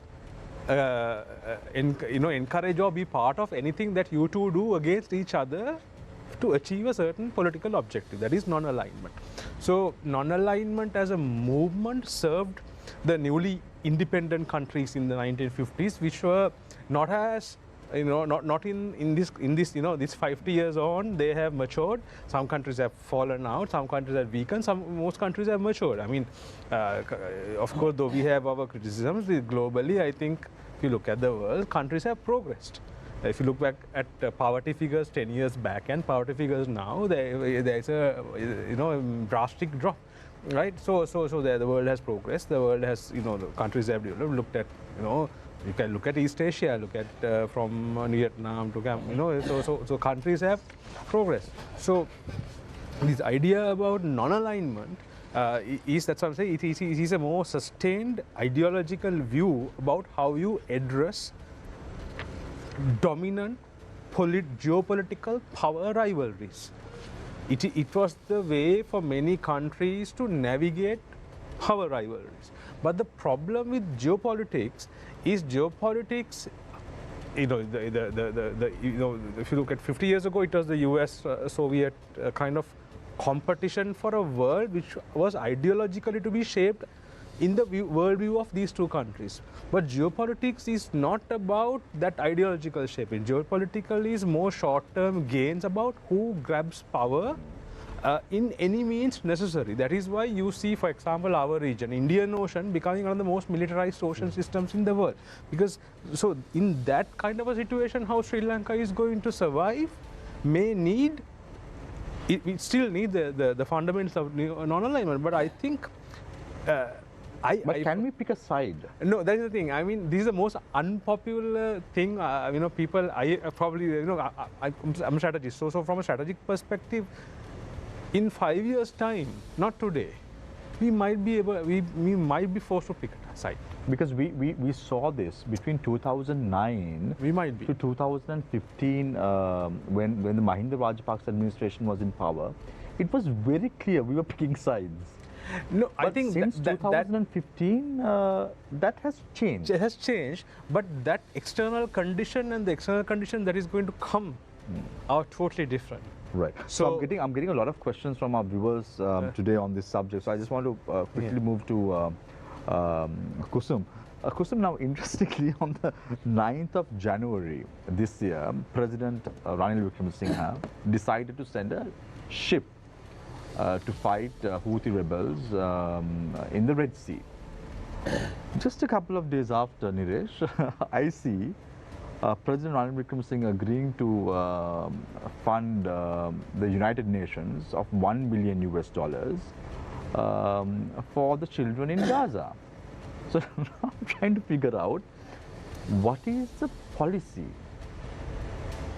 encourage or be part of anything that you two do against each other to achieve a certain political objective. That is non-alignment. So non-alignment as a movement served the newly independent countries in the 1950s, which were not as not in this this 50 years on, they have matured. Some countries have fallen out, some countries have weakened, most countries have matured. I mean, of course, though we have our criticisms, globally, I think if you look at the world, countries have progressed. If you look back at poverty figures 10 years back and poverty figures now, there is a drastic drop, right? So the world has progressed. The world has the countries have looked at you can look at East Asia, look at from Vietnam to so countries have progressed. So this idea about non-alignment that's what I'm saying. It is a more sustained ideological view about how you address dominant geopolitical power rivalries. It was the way for many countries to navigate power rivalries. But the problem with geopolitics is geopolitics you know, if you look at 50 years ago, it was the US Soviet kind of competition for a world which was ideologically to be shaped in the worldview of these two countries. But geopolitics is not about that ideological shaping. Geopolitical is more short-term gains about who grabs power in any means necessary. That is why you see, for example, our region, Indian Ocean, becoming one of the most militarized ocean systems in the world. Because, so in that kind of a situation, how Sri Lanka is going to survive may need, we still need the fundamentals of non-alignment. But I think, but can we pick a side? No, that is the thing. I mean, this is the most unpopular thing. You know, people, probably, you know, I'm a strategist. So from a strategic perspective, in 5 years' time, not today, we might be able, we might be forced to pick a side. Because we saw this between 2009 we might be. to 2015 when the Mahinda Rajapaksa administration was in power. It was very clear we were picking sides. No, but I think since 2015, that has changed. It has changed, but that external condition and the external condition that is going to come are totally different. Right. So I'm getting a lot of questions from our viewers today on this subject. So I just want to quickly move to Kusum. Kusum, now interestingly, on the 9th of January this year, President Ranil Wickremesinghe decided to send a ship to fight Houthi rebels in the Red Sea. Just a couple of days after, Niresh, I see President Ranil Wickremesinghe agreeing to fund the United Nations of $1 billion for the children in Gaza. So now I'm trying to figure out what is the policy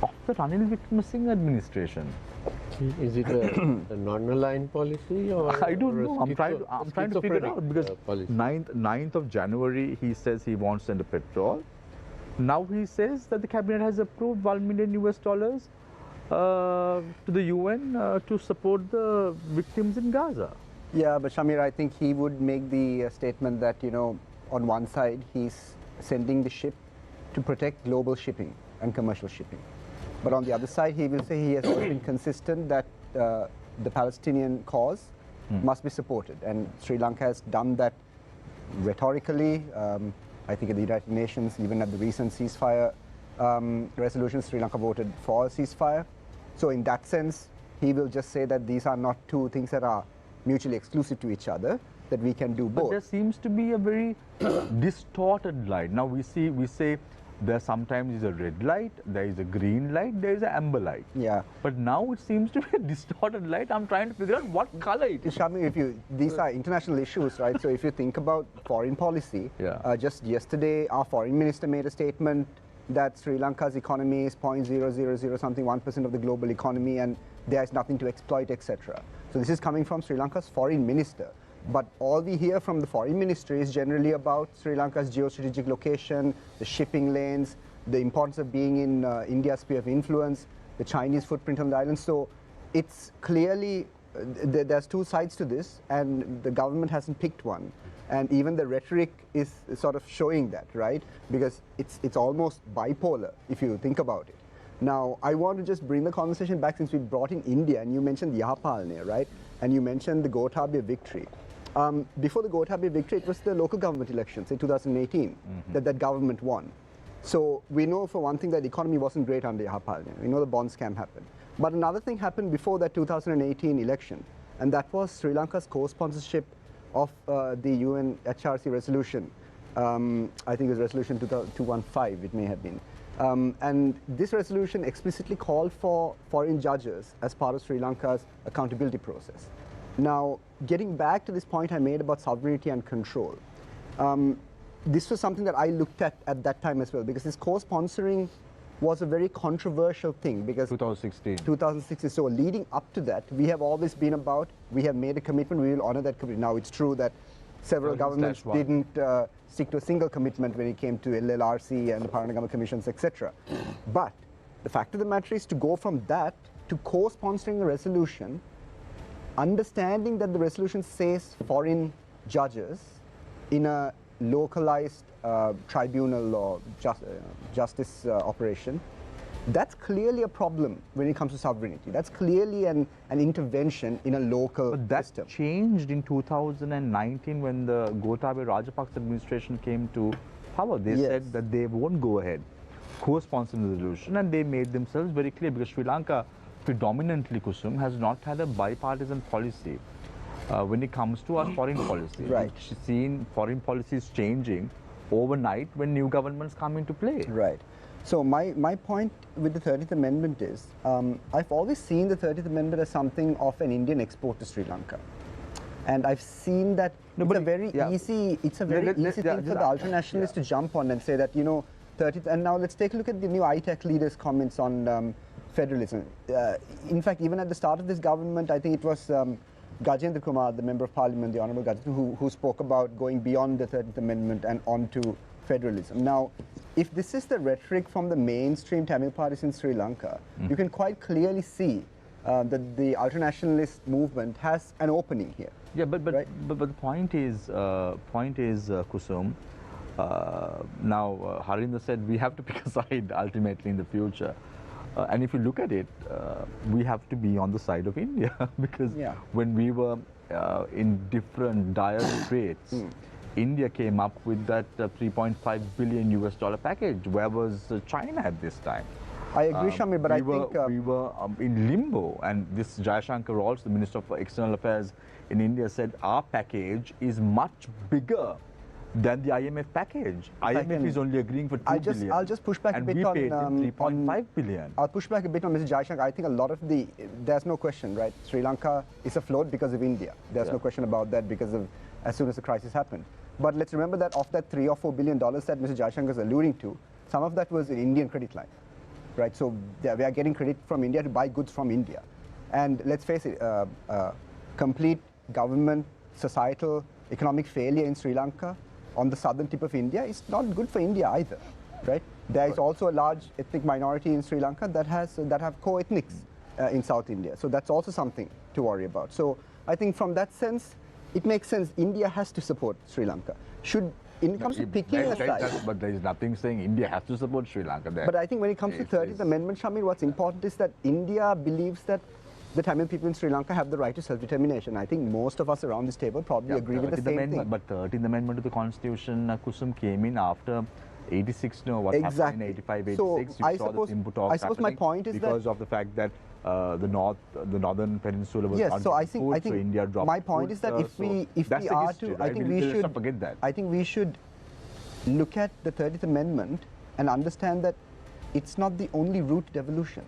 of the Ranil Wickremesinghe administration. Is it a non-aligned policy or? I don't know. I'm trying to figure it out because 9th of January he says he wants to send a petrol. Now he says that the cabinet has approved $1 million to the UN to support the victims in Gaza. Yeah, but Shamir, I think he would make the statement that, you know, on one side he's sending the ship to protect global shipping and commercial shipping. But on the other side, he will say he has always been consistent that the Palestinian cause must be supported. And Sri Lanka has done that rhetorically. I think at the United Nations, even at the recent ceasefire resolution, Sri Lanka voted for a ceasefire. So in that sense, he will just say that these are not two things that are mutually exclusive to each other, that we can do both. But there seems to be a very distorted light. Now we say there sometimes is a red light, there is a green light, there is an amber light. Yeah. But now it seems to be a distorted light. I'm trying to figure out what color it is. Shami, these are international issues, right? So if you think about foreign policy, just yesterday our foreign minister made a statement that Sri Lanka's economy is 0.000 something 1% of the global economy and there is nothing to exploit, etc. So this is coming from Sri Lanka's foreign minister. But all we hear from the foreign ministry is generally about Sri Lanka's geostrategic location, the shipping lanes, the importance of being in India's sphere of influence, the Chinese footprint on the island. So it's clearly, there's two sides to this, and the government hasn't picked one. And even the rhetoric is sort of showing that, right? Because it's almost bipolar, if you think about it. Now, I want to just bring the conversation back since we brought in India, and you mentioned Yahapalne, right? And you mentioned the Gotabaya victory. Before the Gotabaya victory, it was the local government elections in 2018 that government won. So we know for one thing that the economy wasn't great under Yahapalne. We know the bond scam happened. But another thing happened before that 2018 election, and that was Sri Lanka's co-sponsorship of the UN HRC resolution. I think it was resolution 215, it may have been. And this resolution explicitly called for foreign judges as part of Sri Lanka's accountability process. Now, getting back to this point I made about sovereignty and control, this was something that I looked at that time as well, because this co-sponsoring was a very controversial thing. Because 2016. So leading up to that, we have always been about, we have made a commitment, we will honor that commitment. Now, it's true that several governments didn't stick to a single commitment when it came to LLRC and the Paranagama commissions, etc. But the fact of the matter is to go from that to co-sponsoring a resolution, understanding that the resolution says foreign judges in a localized tribunal or justice operation, that's clearly a problem when it comes to sovereignty. That's clearly an intervention in a local But that system. changed in 2019 when the Gotabaya Rajapaksa administration came to power. They Yes. said that they won't go ahead, co-sponsor the resolution, and they made themselves very clear because Sri Lanka, predominantly Kusum, has not had a bipartisan policy when it comes to our foreign policy. Right. We've seen foreign policies changing overnight when new governments come into play. Right. So my point with the 30th Amendment is, I've always seen the 30th Amendment as something of an Indian export to Sri Lanka. And I've seen that No, it's but a very yeah. easy, it's a very Let- let- easy yeah, thing for just- the ultra-nationalists to jump on and say that, 30th, and now let's take a look at the new ITEC leaders' comments on federalism. In fact, even at the start of this government, I think it was Gajendra Kumar, the Member of Parliament, the Honourable Gajendra, who spoke about going beyond the 30th Amendment and onto federalism. Now, if this is the rhetoric from the mainstream Tamil parties in Sri Lanka, you can quite clearly see that the ultra-nationalist movement has an opening here. Yeah, but Right. the point is, Kusum. Now, Harinder said we have to pick a side ultimately in the future, and if you look at it, we have to be on the side of India because Yeah. when we were in different dire straits, India came up with that $3.5 billion US package. Where was China at this time? I agree, Shamir, but we I were, think we were in limbo, and this Jayashankar also, the Minister of External Affairs in India, said our package is much bigger than the IMF package. IMF can- is only agreeing for $2 billion. I'll just push back a and bit we on, paid him $3.5 billion. I'll push back a bit on Mr. Jaishankar. I think a lot of there's no question, right? Sri Lanka is afloat because of India. There's Yeah. no question about that because of as soon as the crisis happened. But let's remember that of that $3 or $4 billion that Mr. Jaishankar is alluding to, some of that was an Indian credit line, right? So we are getting credit from India to buy goods from India. And let's face it, complete government, societal, economic failure in Sri Lanka on the southern tip of India is not good for India either, right? There is also a large ethnic minority in Sri Lanka that have co-ethnics in South India. So that's also something to worry about. So I think from that sense, it makes sense. India has to support Sri Lanka. When it comes to picking a side. But there is nothing saying India has to support Sri Lanka there. But I think when it comes to 30th Amendment, Shamir, what's important is that India believes that the Tamil people in Sri Lanka have the right to self-determination. I think most of us around this table probably agree with the 30th same amendment, thing. But 13th Amendment to the Constitution, Kusum, came in after 86, what happened Exactly. in 85, 86. So You I saw suppose- the input of I suppose my happening point is that- because of the fact that the northern peninsula was Yes, so I food, think so India dropped my point food, is that if so we that's the are history, to, right? I think Let's we should not forget that. I think we should look at the 30th Amendment and understand that it's not the only route to devolution.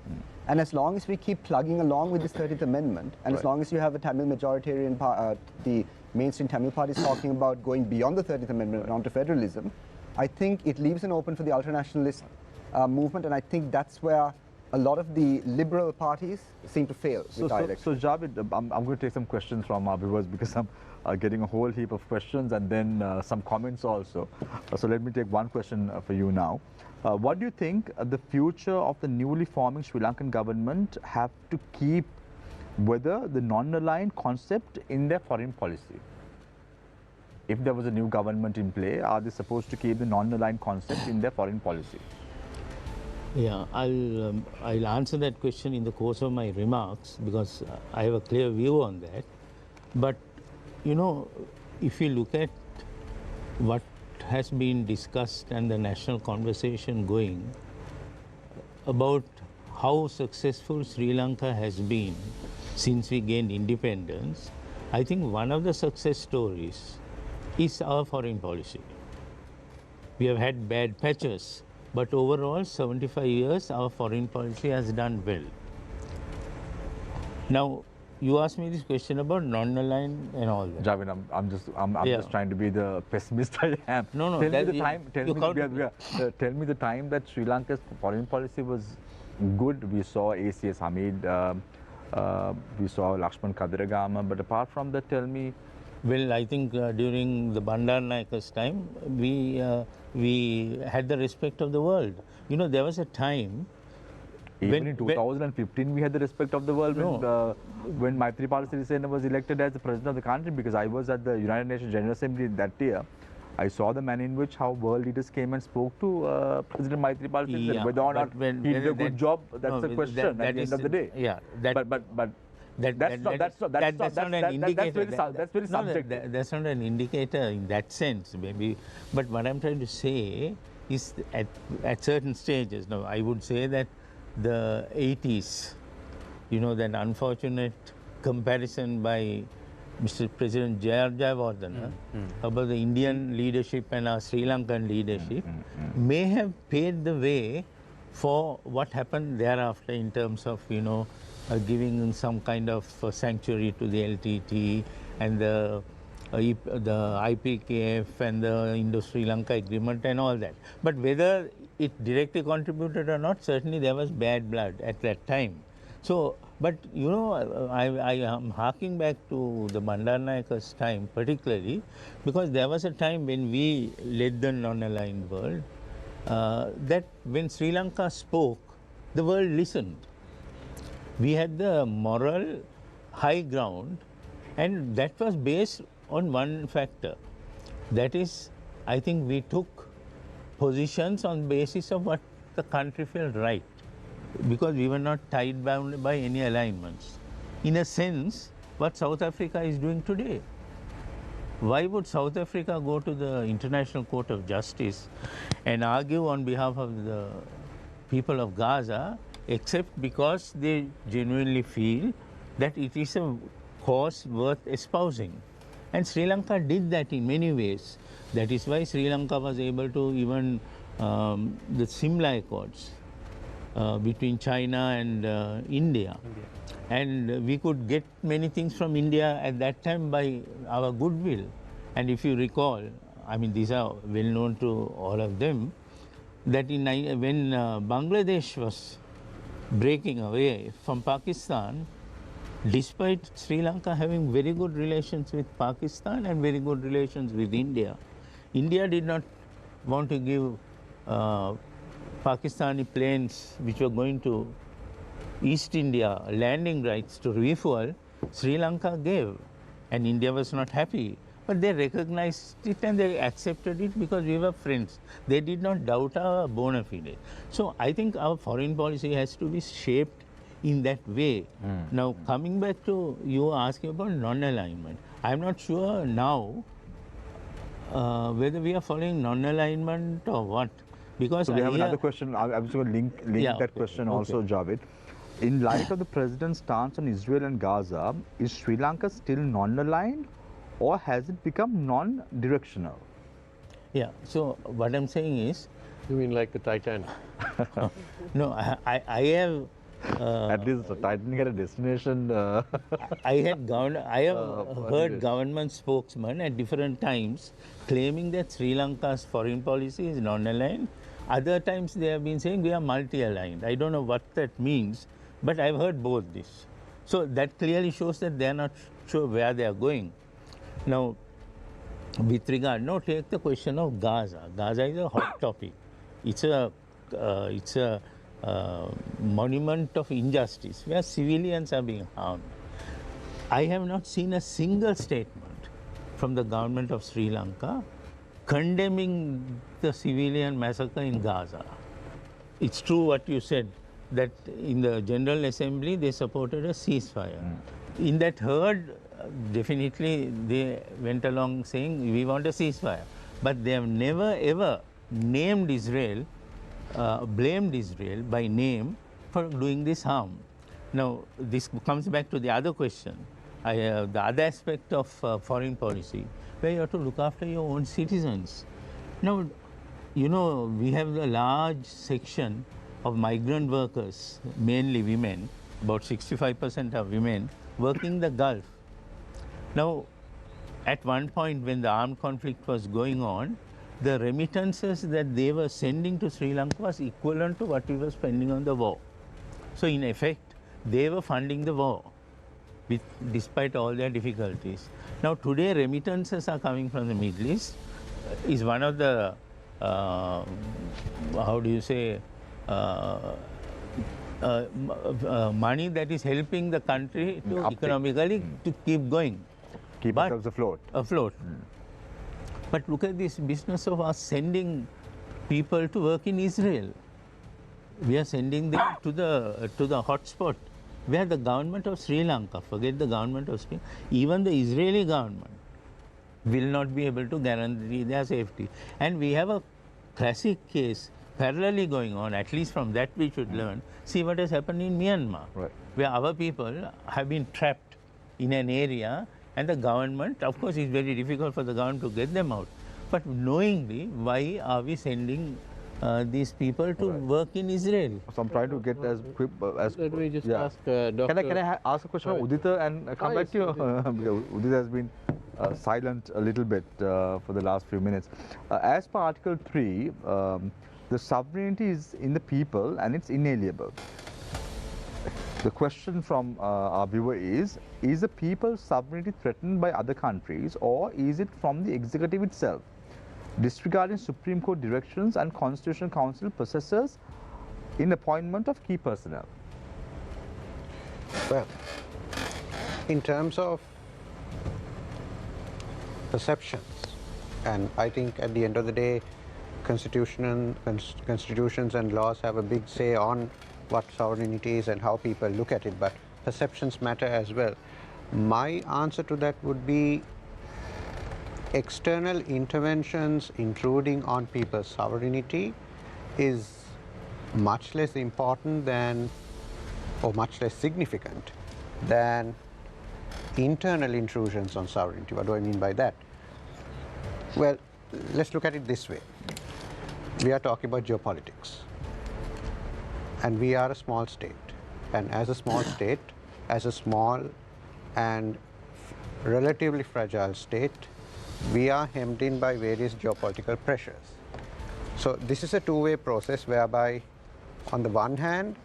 And as long as we keep plugging along with this 30th Amendment, and as Right. long as you have a Tamil majoritarian, the mainstream Tamil parties talking about going beyond the 30th Amendment and onto federalism, I think it leaves an open for the ultranationalist movement, and I think that's where a lot of the liberal parties seem to fail with our election. So Javed, I'm going to take some questions from our viewers because I'm getting a whole heap of questions and then some comments also. So let me take one question for you now. What do you think the future of the newly forming Sri Lankan government have to keep whether the non-aligned concept in their foreign policy? If there was a new government in play, are they supposed to keep the non-aligned concept in their foreign policy? Yeah, I'll answer that question in the course of my remarks because I have a clear view on that. But if you look at what has been discussed and the national conversation going about how successful Sri Lanka has been since we gained independence, I think one of the success stories is our foreign policy. We have had bad patches, but overall 75 years our foreign policy has done well. Now, you asked me this question about non-aligned and all that. Javed, I'm just trying to be the pessimist I am. No, Tell that me the time. Tell me the time that Sri Lanka's foreign policy was good. We saw ACS Hamid, we saw Lakshman Kadiragama, but apart from that, tell me. Well, I think during the Bandaranaike's time, we had the respect of the world. There was a time. Even in 2015, we had the respect of the world when Maithripala Sirisena was elected as the president of the country, because I was at the United Nations General Assembly that year. I saw the manner in which how world leaders came and spoke to President Maithripal Sirisena. Yeah, Whether or not but he did a that- good job, that's no, the question at the end of the day. Yeah, But that's very subjective. That's not an indicator in that sense, maybe. But what I'm trying to say is at certain stages. Now, I would say that the 80s, you know, that unfortunate comparison by Mr. President Jayawardena about the Indian leadership and our Sri Lankan leadership may have paved the way for what happened thereafter in terms of, you know, giving some kind of sanctuary to the LTT and the IPKF and the Indo-Sri Lanka agreement and all that. But whether it directly contributed or not, certainly there was bad blood at that time. So, but you know, I am harking back to the Bandaranaike's time particularly, because there was a time when we led the non-aligned world, that when Sri Lanka spoke, the world listened. We had the moral high ground, and that was based on one factor. That is, I think we took positions on basis of what the country felt right, because we were not tied bound by any alignments. In a sense, what South Africa is doing today. Why would South Africa go to the International Court of Justice and argue on behalf of the people of Gaza, except because they genuinely feel that it is a cause worth espousing? And Sri Lanka did that in many ways. That is why Sri Lanka was able to even the Simla Accords between China and India. And we could get many things from India at that time by our goodwill. And if you recall, I mean, these are well known to all of them, that when Bangladesh was breaking away from Pakistan, despite Sri Lanka having very good relations with Pakistan and very good relations with India, India did not want to give Pakistani planes which were going to East India landing rights to refuel. Sri Lanka gave, and India was not happy. But they recognized it and they accepted it because we were friends. They did not doubt our bona fide. So I think our foreign policy has to be shaped in that way. Now, coming back to you asking about non-alignment, I'm not sure now whether we are following non-alignment or what. Because so we have another question. I'm just going to link that question also, Javed. In light of the president's stance on Israel and Gaza, is Sri Lanka still non-aligned or has it become non-directional? Yeah, so what I'm saying is... You mean like the Titanic? No, I have... At least the Titanic had a destination. I have heard government spokesmen at different times claiming that Sri Lanka's foreign policy is non-aligned. Other times they have been saying we are multi-aligned. I don't know what that means, but I've heard both this. So that clearly shows that they are not sure where they are going. Now, with regard, now take the question of Gaza. Gaza is a hot topic. It's a monument of injustice where civilians are being harmed. I have not seen a single statement from the government of Sri Lanka condemning the civilian massacre in Gaza. It's true what you said, that in the General Assembly they supported a ceasefire. In that herd, definitely they went along saying we want a ceasefire. But they have never ever named Israel, blamed Israel by name for doing this harm. Now, this comes back to the other question, the other aspect of foreign policy, where you have to look after your own citizens. Now, you know, we have a large section of migrant workers, mainly women, about 65% of women, working the Gulf. Now, at one point when the armed conflict was going on, the remittances that they were sending to Sri Lanka was equivalent to what we were spending on the war. So in effect, they were funding the war, despite all their difficulties. Now today, remittances are coming from the Middle East, is one of the, how do you say, money that is helping the country to economically to keep going. Keep ourselves afloat. Afloat. But look at this business of us sending people to work in Israel. We are sending them to the hotspot, where the government of Sri Lanka, forget the government of Sri Lanka, even the Israeli government will not be able to guarantee their safety. And we have a classic case parallelly going on, at least from that we should learn. See what has happened in Myanmar, Right. where our people have been trapped in an area, and the government, of course it's very difficult for the government to get them out, but knowingly, why are we sending these people to work in Israel? So I'm trying to get as quick as. Let me just yeah. ask Dr. Can I ask a question of Udita and come back yes, to you? Because Udita has been silent a little bit for the last few minutes. As per Article 3, the sovereignty is in the people and it's inalienable. The question from our viewer is the people's sovereignty threatened by other countries, or is it from the executive itself? Disregarding Supreme Court directions and Constitutional Council processes in appointment of key personnel. Well, in terms of perceptions, and I think at the end of the day, constitutions and laws have a big say on what sovereignty is and how people look at it, but perceptions matter as well. My answer to that would be external interventions intruding on people's sovereignty is much less important than, or much less significant than internal intrusions on sovereignty. What do I mean by that? Well, let's look at it this way. We are talking about geopolitics, and we are a small state, and as a small state, as a small and relatively fragile state, we are hemmed in by various geopolitical pressures. So this is a two-way process whereby, on the one hand,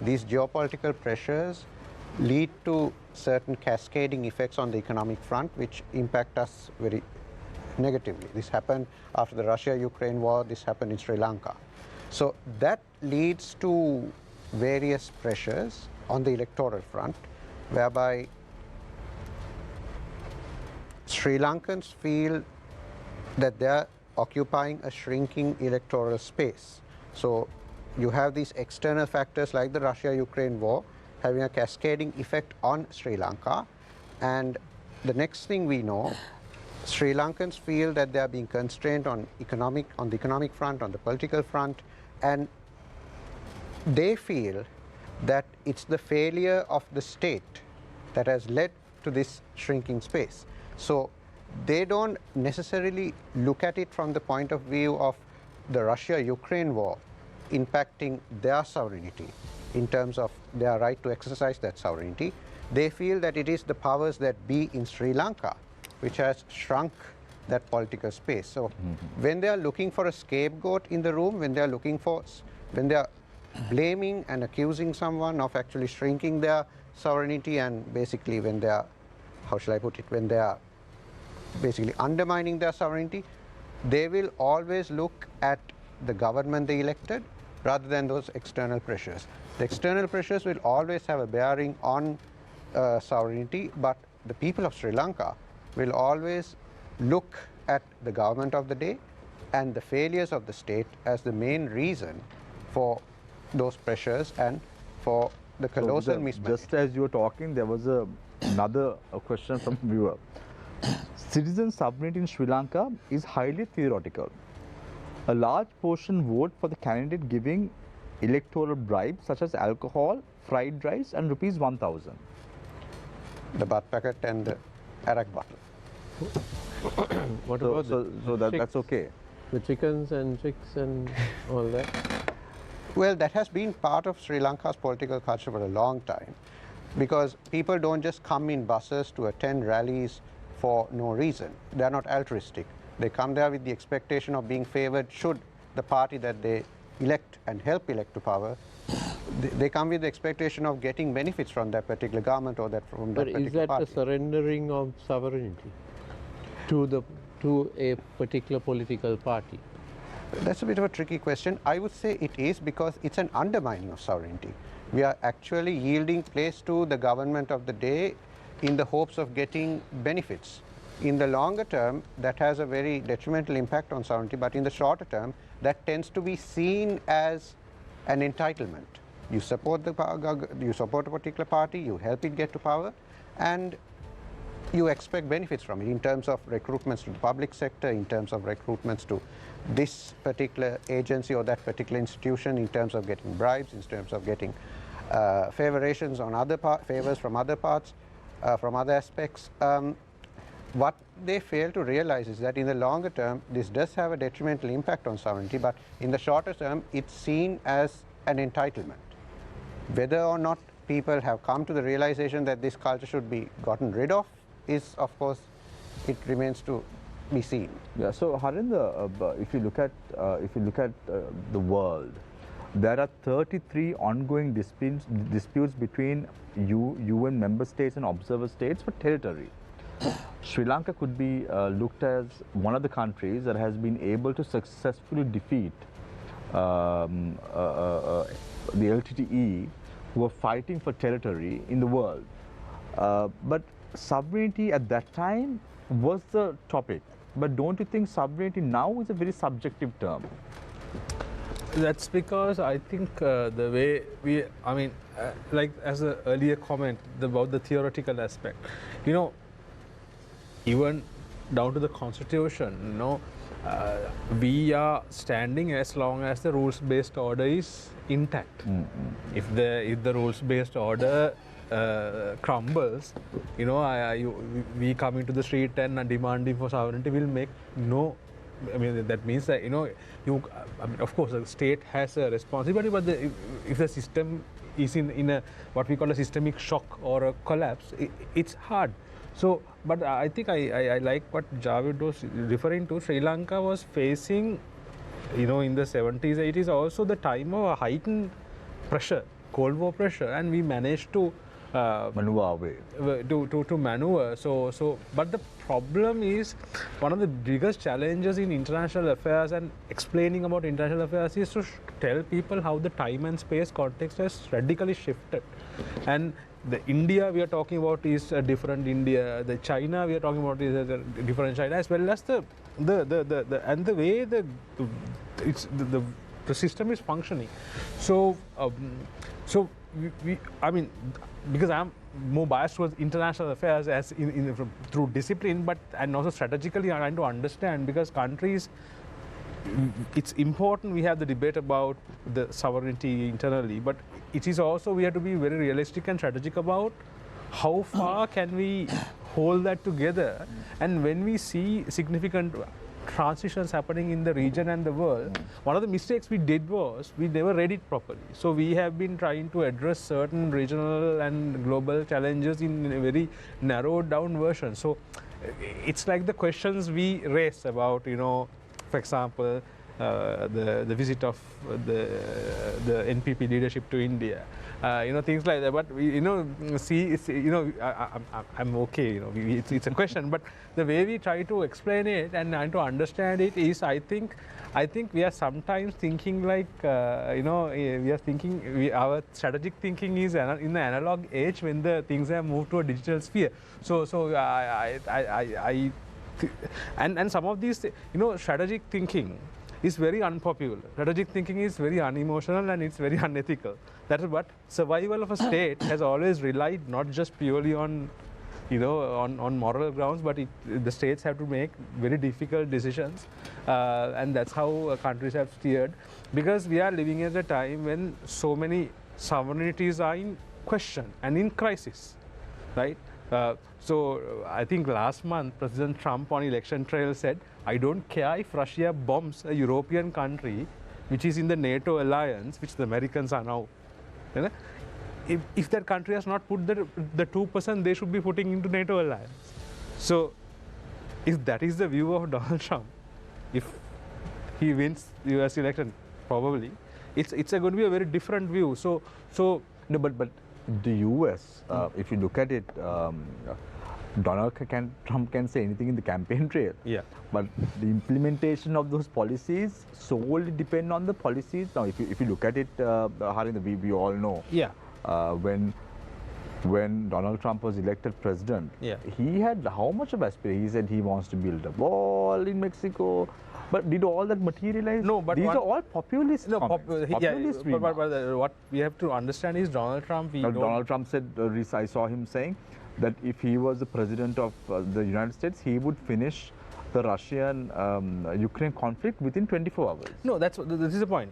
these geopolitical pressures lead to certain cascading effects on the economic front which impact us very negatively. This happened after the Russia-Ukraine war, this happened in Sri Lanka. So that leads to various pressures on the electoral front whereby Sri Lankans feel that they are occupying a shrinking electoral space. So you have these external factors like the Russia-Ukraine war having a cascading effect on Sri Lanka, and the next thing we know, Sri Lankans feel that they are being constrained on the economic front, on the political front, and they feel that it's the failure of the state that has led to this shrinking space. So they don't necessarily look at it from the point of view of the Russia-Ukraine war impacting their sovereignty in terms of their right to exercise that sovereignty. They feel that it is the powers that be in Sri Lanka which has shrunk that political space. So when they are looking for a scapegoat in the room, when they are blaming and accusing someone of actually shrinking their sovereignty, and basically when they are, how shall I put it, when they are basically undermining their sovereignty, they will always look at the government they elected rather than those external pressures. The external pressures will always have a bearing on sovereignty, but the people of Sri Lanka will always look at the government of the day and the failures of the state as the main reason for those pressures and for the colossal mismanagement. Just as you were talking, there was another question from viewer. Citizen sovereignty in Sri Lanka is highly theoretical. A large portion vote for the candidate giving electoral bribes such as alcohol, fried rice and rupees 1,000. The bath packet and the arak bottle. What about That's okay. the chickens and chicks and all that? Well, that has been part of Sri Lanka's political culture for a long time, because people don't just come in buses to attend rallies for no reason. They are not altruistic. They come there with the expectation of being favored should the party that they elect and help elect to power, they come with the expectation of getting benefits from that particular government or from that particular party. But is that a surrendering of sovereignty to a particular political party? That's a bit of a tricky question. I would say it is, because it's an undermining of sovereignty. We are actually yielding place to the government of the day in the hopes of getting benefits. In the longer term, that has a very detrimental impact on sovereignty, but in the shorter term, that tends to be seen as an entitlement. You support you support a particular party, you help it get to power, and you expect benefits from it in terms of recruitments to the public sector, in terms of recruitments to this particular agency or that particular institution, in terms of getting bribes, in terms of getting favorations on favors from other parts, from other aspects. What they fail to realize is that in the longer term, this does have a detrimental impact on sovereignty, but in the shorter term, it's seen as an entitlement. Whether or not people have come to the realization that this culture should be gotten rid of is, of course, it remains to be seen. Yeah. So, Harinder, if you look at the world, there are 33 ongoing disputes between UN member states and observer states for territory. Sri Lanka could be looked as one of the countries that has been able to successfully defeat the LTTE, who are fighting for territory in the world. But sovereignty at that time was the topic. But don't you think sovereignty now is a very subjective term? That's because I think the way like as an earlier comment about the theoretical aspect, even down to the constitution, we are standing as long as the rules-based order is intact. If the rules-based order crumbles, we come into the street and demanding for sovereignty will make no. That means that of course, the state has a responsibility, but if the system is in a what we call a systemic shock or a collapse, it's hard. So, but I think I like what Javed was referring to. Sri Lanka was facing, in the 70s, 80s, also the time of a heightened pressure, Cold War pressure, and we managed to maneuver away. To maneuver. So, but the problem is, one of the biggest challenges in international affairs and explaining about international affairs is to tell people how the time and space context has radically shifted. And the India we are talking about is a different India. The China we are talking about is a different China, as well as the way the system is functioning. So because I'm more biased towards international affairs as through discipline, and also strategically I'm trying to understand, because countries, it's important we have the debate about the sovereignty internally, but it is also we have to be very realistic and strategic about how far can we hold that together. And when we see significant transitions happening in the region and the world, one of the mistakes we did was we never read it properly. So we have been trying to address certain regional and global challenges in a very narrowed down version. So it's like the questions we raise about, for example, the visit of the NPP leadership to India, things like that. But I'm okay. It's a question, but the way we try to explain it and try to understand it is, I think we are sometimes thinking like, we are thinking our strategic thinking is in the analog age when the things have moved to a digital sphere. And some of these, strategic thinking is very unpopular. Strategic thinking is very unemotional and it's very unethical. That is what survival of a state has always relied not just purely on, on moral grounds, but the states have to make very difficult decisions, and that's how countries have steered. Because we are living at a time when so many sovereignties are in question and in crisis, right? So I think last month President Trump on election trail said, I don't care if Russia bombs a European country which is in the NATO alliance, which the Americans are now. If that country has not put the 2% they should be putting into NATO alliance. So if that is the view of Donald Trump, if he wins the US election, probably, it's going to be a very different view. So no, but the US, if you look at it, Donald Trump can say anything in the campaign trail. Yeah. But the implementation of those policies solely depend on the policies. Now, if you look at it, Harinder, we all know. Yeah. When when Donald Trump was elected president, Yeah. he had how much of aspiration? He said he wants to build a wall in Mexico, but did all that materialize? No, but these one- are all populist No, comments, yeah, populist but remarks. what we have to understand is Donald Trump. Now, Donald Trump said, I saw him saying that if he was the president of the United States, he would finish the Russian-Ukraine conflict within 24 hours. No, this is the point.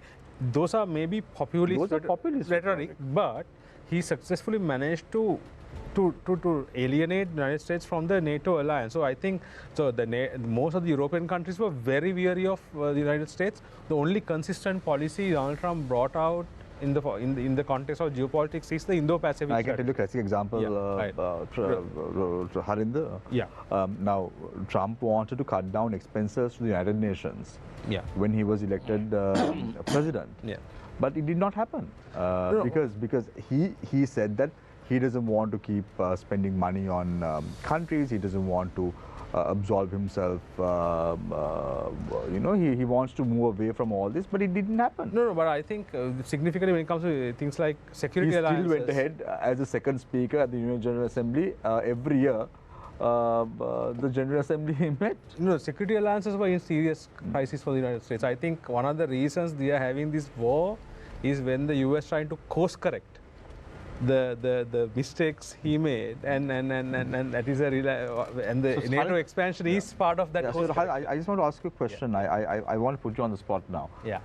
Those are maybe populist, Those are populist rhetoric, but he successfully managed to alienate the United States from the NATO alliance. So I think most of the European countries were very weary of the United States. The only consistent policy Donald Trump brought out in the context of geopolitics is the Indo-Pacific. I can tell you a classic example, Harinder. Yeah. Now, Trump wanted to cut down expenses to the United Nations Yeah. when he was elected president. Yeah. But it did not happen because he said that he doesn't want to keep spending money on countries. He doesn't want to absolve himself. He wants to move away from all this, but it didn't happen. No, but I think significantly when it comes to things like security He still alliances. went ahead as a second speaker at the Union General Assembly every year. The General Assembly met. No, security alliances were in serious crisis for the United States. I think one of the reasons they are having this war is when the US trying to course correct the mistakes he made, and that is and the So, NATO Harith, expansion is part of that. Yeah, course so correction. I just want to ask you a question. I want to put you on the spot now. Yeah.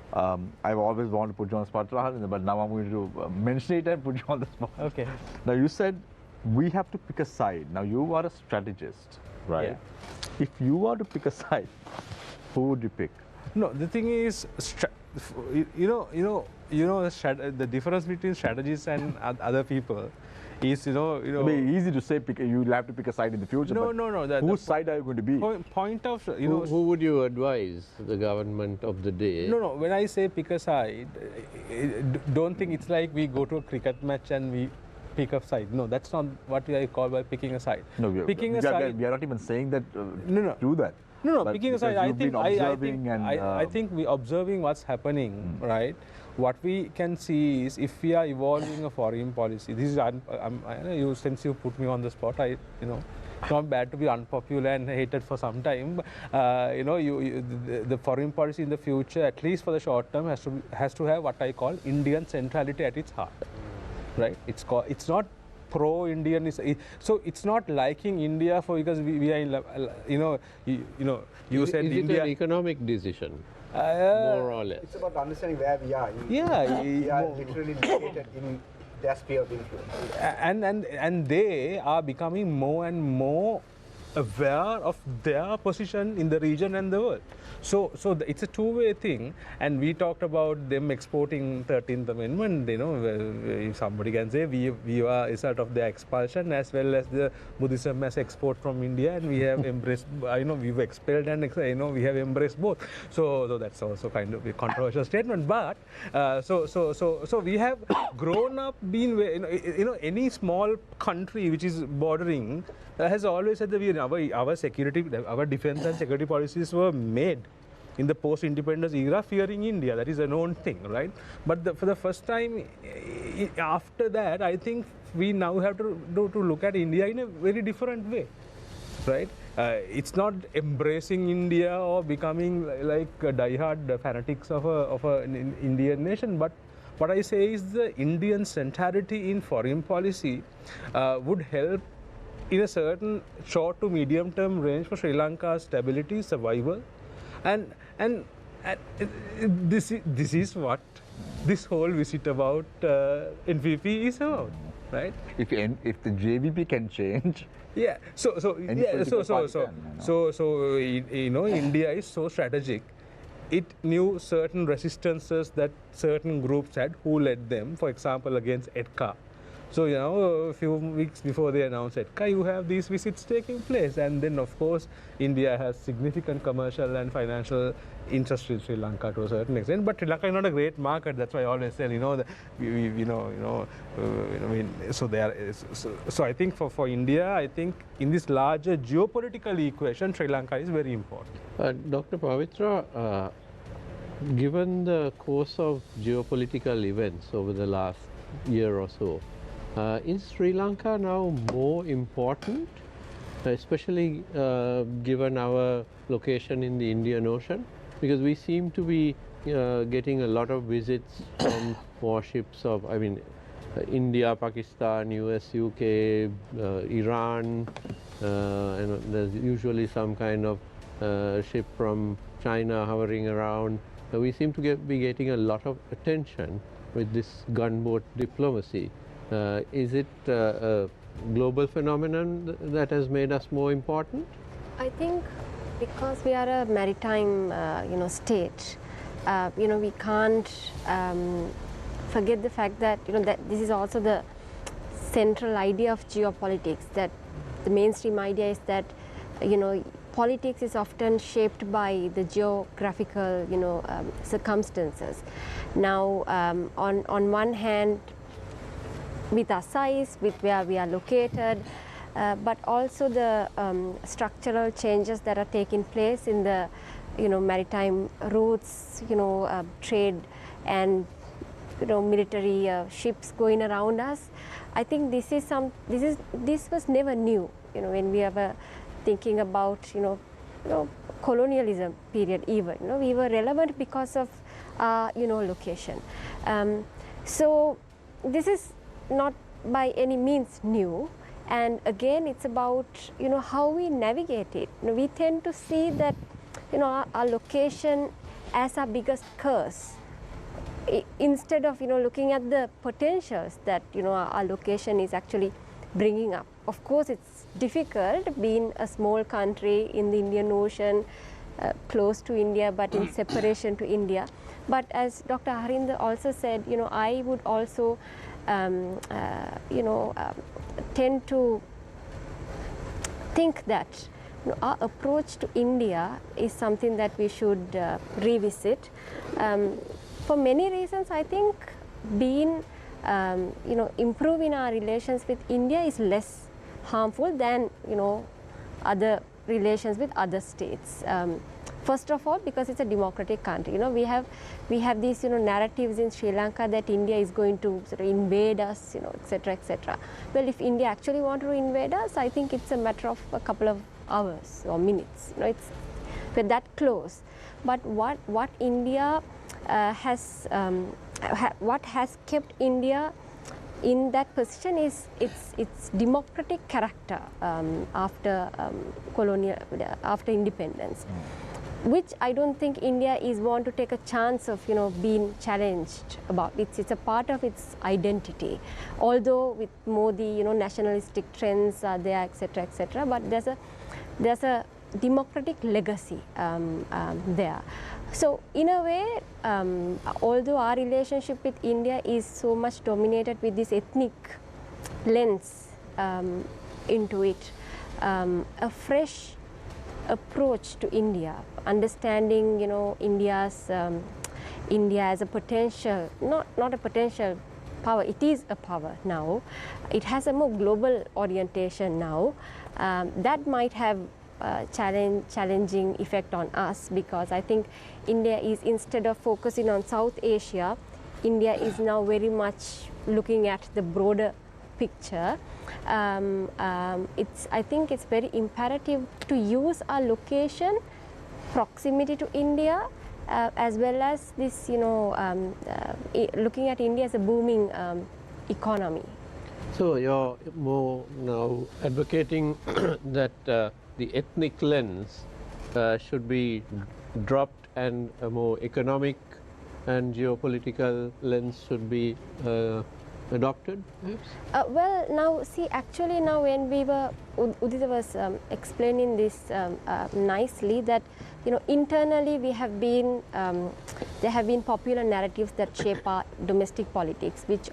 I've always wanted to put you on the spot, but now I'm going to mention it and put you on the spot. Okay. Now you said we have to pick a side. Now you are a strategist, right? Yeah. If you are to pick a side, who would you pick? No, the thing is, the difference between strategists and other people is It'll be easy to say you'll have to pick a side in the future. No, but no, no. Whose side are you going to be? Point of Who would you advise the government of the day? No. When I say pick a side, don't think it's like we go to a cricket match and we pick a side. No, that's not what I call by picking a side. No, picking a side. We are not even saying that. No. Do that. No, But picking aside, because I think we observing what's happening, right? What we can see is if we are evolving a foreign policy. This is since you put me on the spot, it's not bad to be unpopular and hated for some time. The foreign policy in the future, at least for the short term, has to have what I call Indian centrality at its heart, right? It's not pro-Indian, so it's not liking India because we are in you said is India. it an economic decision, more or less? It's about understanding where we are. Yeah, We are literally located in their sphere of influence. and they are becoming more and more aware of their position in the region and the world. So it's a two-way thing, and we talked about them exporting 13th Amendment. If somebody can say we are a result of their expulsion as well as the Buddhism as export from India, and we have embraced. We've expelled and we have embraced both. So that's also kind of a controversial statement. But so we have grown up being any small country which is bordering has always said that our security, our defense and security policies were made in the post-independence era fearing India. That is a known thing, right? But for the first time after that, I think we now have to look at India in a very different way, right? It's not embracing India or becoming like die-hard fanatics of an Indian nation, but what I say is the Indian centrality in foreign policy would help in a certain short to medium term range for Sri Lanka's stability, survival, and this is what this whole visit about NPP is about, right? If the JVP can change, Yeah. So India is so strategic. It knew certain resistances that certain groups had who led them. For example, against EDCA. So, a few weeks before they announced EDCA, you have these visits taking place. And then, of course, India has significant commercial and financial interest in Sri Lanka to a certain extent. But Sri Lanka is not a great market. That's why I always say, so I think for India, I think in this larger geopolitical equation, Sri Lanka is very important. Dr. Pavitra, given the course of geopolitical events over the last year or so, Is Sri Lanka now more important, especially given our location in the Indian Ocean? Because we seem to be getting a lot of visits from warships of, I mean, India, Pakistan, US, UK, Iran, and there's usually some kind of ship from China hovering around. We seem to be getting a lot of attention with this gunboat diplomacy. Is it a global phenomenon that has made us more important? I think because we are a maritime, state, we can't forget the fact that, that this is also the central idea of geopolitics, that the mainstream idea is that, politics is often shaped by the geographical, circumstances. Now, on one hand, with our size, with where we are located, but also the structural changes that are taking place in the, maritime routes, trade and military ships going around us. I think this was never new. When we were thinking about colonialism period, even we were relevant because of location. So this is not by any means new, and again it's about how we navigate it. We tend to see that our location as our biggest curse, instead of looking at the potentials that our location is actually bringing up. Of course, it's difficult being a small country in the Indian Ocean, close to India but in separation to India. But as Dr. Harinder also said, I would also tend to think that our approach to India is something that we should revisit. For many reasons, I think being, improving our relations with India is less harmful than, other relations with other states. First of all, because it's a democratic country. We have these narratives in Sri Lanka that India is going to sort of invade us, etc., etc. Well, if India actually want to invade us, I think it's a matter of a couple of hours or minutes. We're that close. But what India what has kept India in that position is its democratic character after independence, which I don't think India is want to take a chance of being challenged about. It's a part of its identity. Although with Modi, nationalistic trends are there, etc., etc. But there's a democratic legacy there. So in a way, although our relationship with India is so much dominated with this ethnic lens into it, a fresh approach to India, understanding India as a potential, not a potential power, it is a power now. It has a more global orientation now. That might have challenging effect on us, because I think India is, instead of focusing on South Asia, India is now very much looking at the broader picture. I think it's very imperative to use our location, proximity to India, as well as this, looking at India as a booming economy. So you're more now advocating that the ethnic lens should be dropped and a more economic and geopolitical lens should be adopted, perhaps? Well, now see, actually now when we were, Udita was explaining this nicely, that internally we have been, there have been popular narratives that shape our domestic politics, which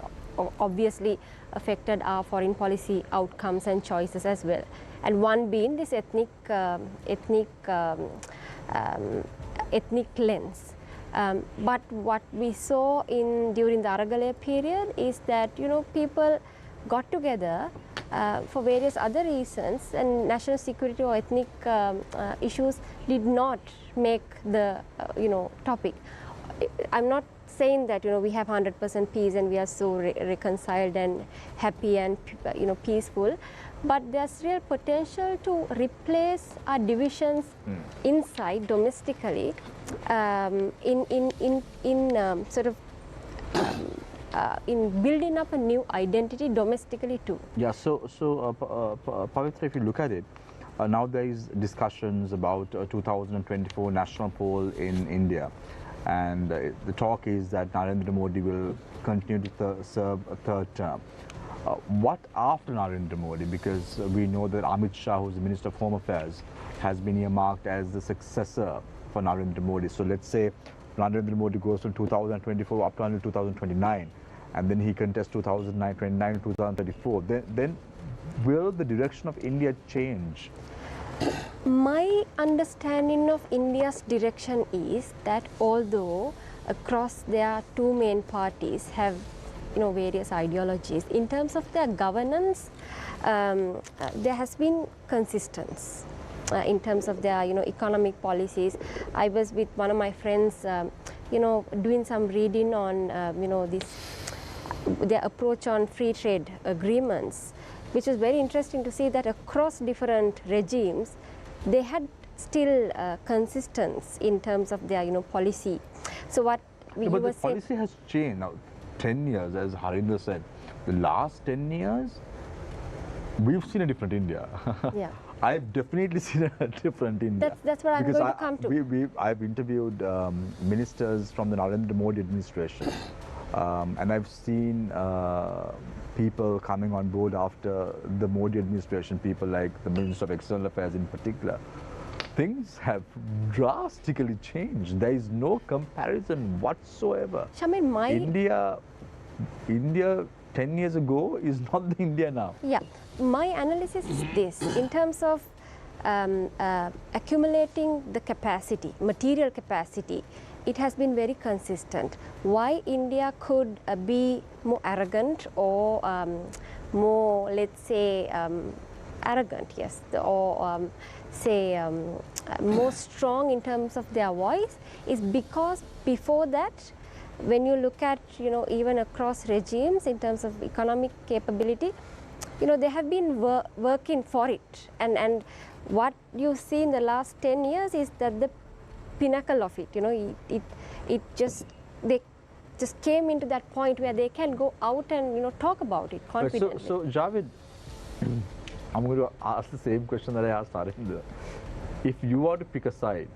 obviously affected our foreign policy outcomes and choices as well. And one being this ethnic lens. But what we saw during the Aragale period is that people got together for various other reasons, and national security or ethnic issues did not make the topic. I'm not saying that we have 100% peace and we are so reconciled and happy and peaceful, but there's real potential to replace our divisions inside domestically in building up a new identity domestically too. Yeah, Pavitra, if you look at it, now there is discussions about 2024 national poll in India, and the talk is that Narendra Modi will continue to serve a third term. What after Narendra Modi? Because we know that Amit Shah, who's the Minister of Home Affairs, has been earmarked as the successor for Narendra Modi. So let's say Narendra Modi goes from 2024 up to until 2029, and then he contests 2029 and 2034. Then will the direction of India change? My understanding of India's direction is that although across their two main parties have various ideologies, in terms of their governance, there has been consistency. In terms of their economic policies. I was with one of my friends doing some reading on their approach on free trade agreements, which was very interesting to see that across different regimes they had still consistency in terms of their policy. So what but the policy has changed now. 10 years, as Harinder said, the last 10 years we've seen a different India. Yeah. I've definitely seen a different India. That's what I'm going to come to. I've interviewed ministers from the Narendra Modi administration, and I've seen people coming on board after the Modi administration, people like the Minister of External Affairs in particular. Things have drastically changed. There is no comparison whatsoever. Shamir, India 10 years ago is not the India now. Yeah, my analysis is this: in terms of accumulating the capacity, material capacity, it has been very consistent. Why India could be more arrogant or more, let's say, arrogant, yes, or say more strong in terms of their voice is because before that, when you look at even across regimes in terms of economic capability, they have been working for it, and what you see in the last 10 years is that the pinnacle of it, they just came into that point where they can go out and talk about it confidently. So Javed, I'm going to ask the same question that I asked Harinder. If you were to pick a side,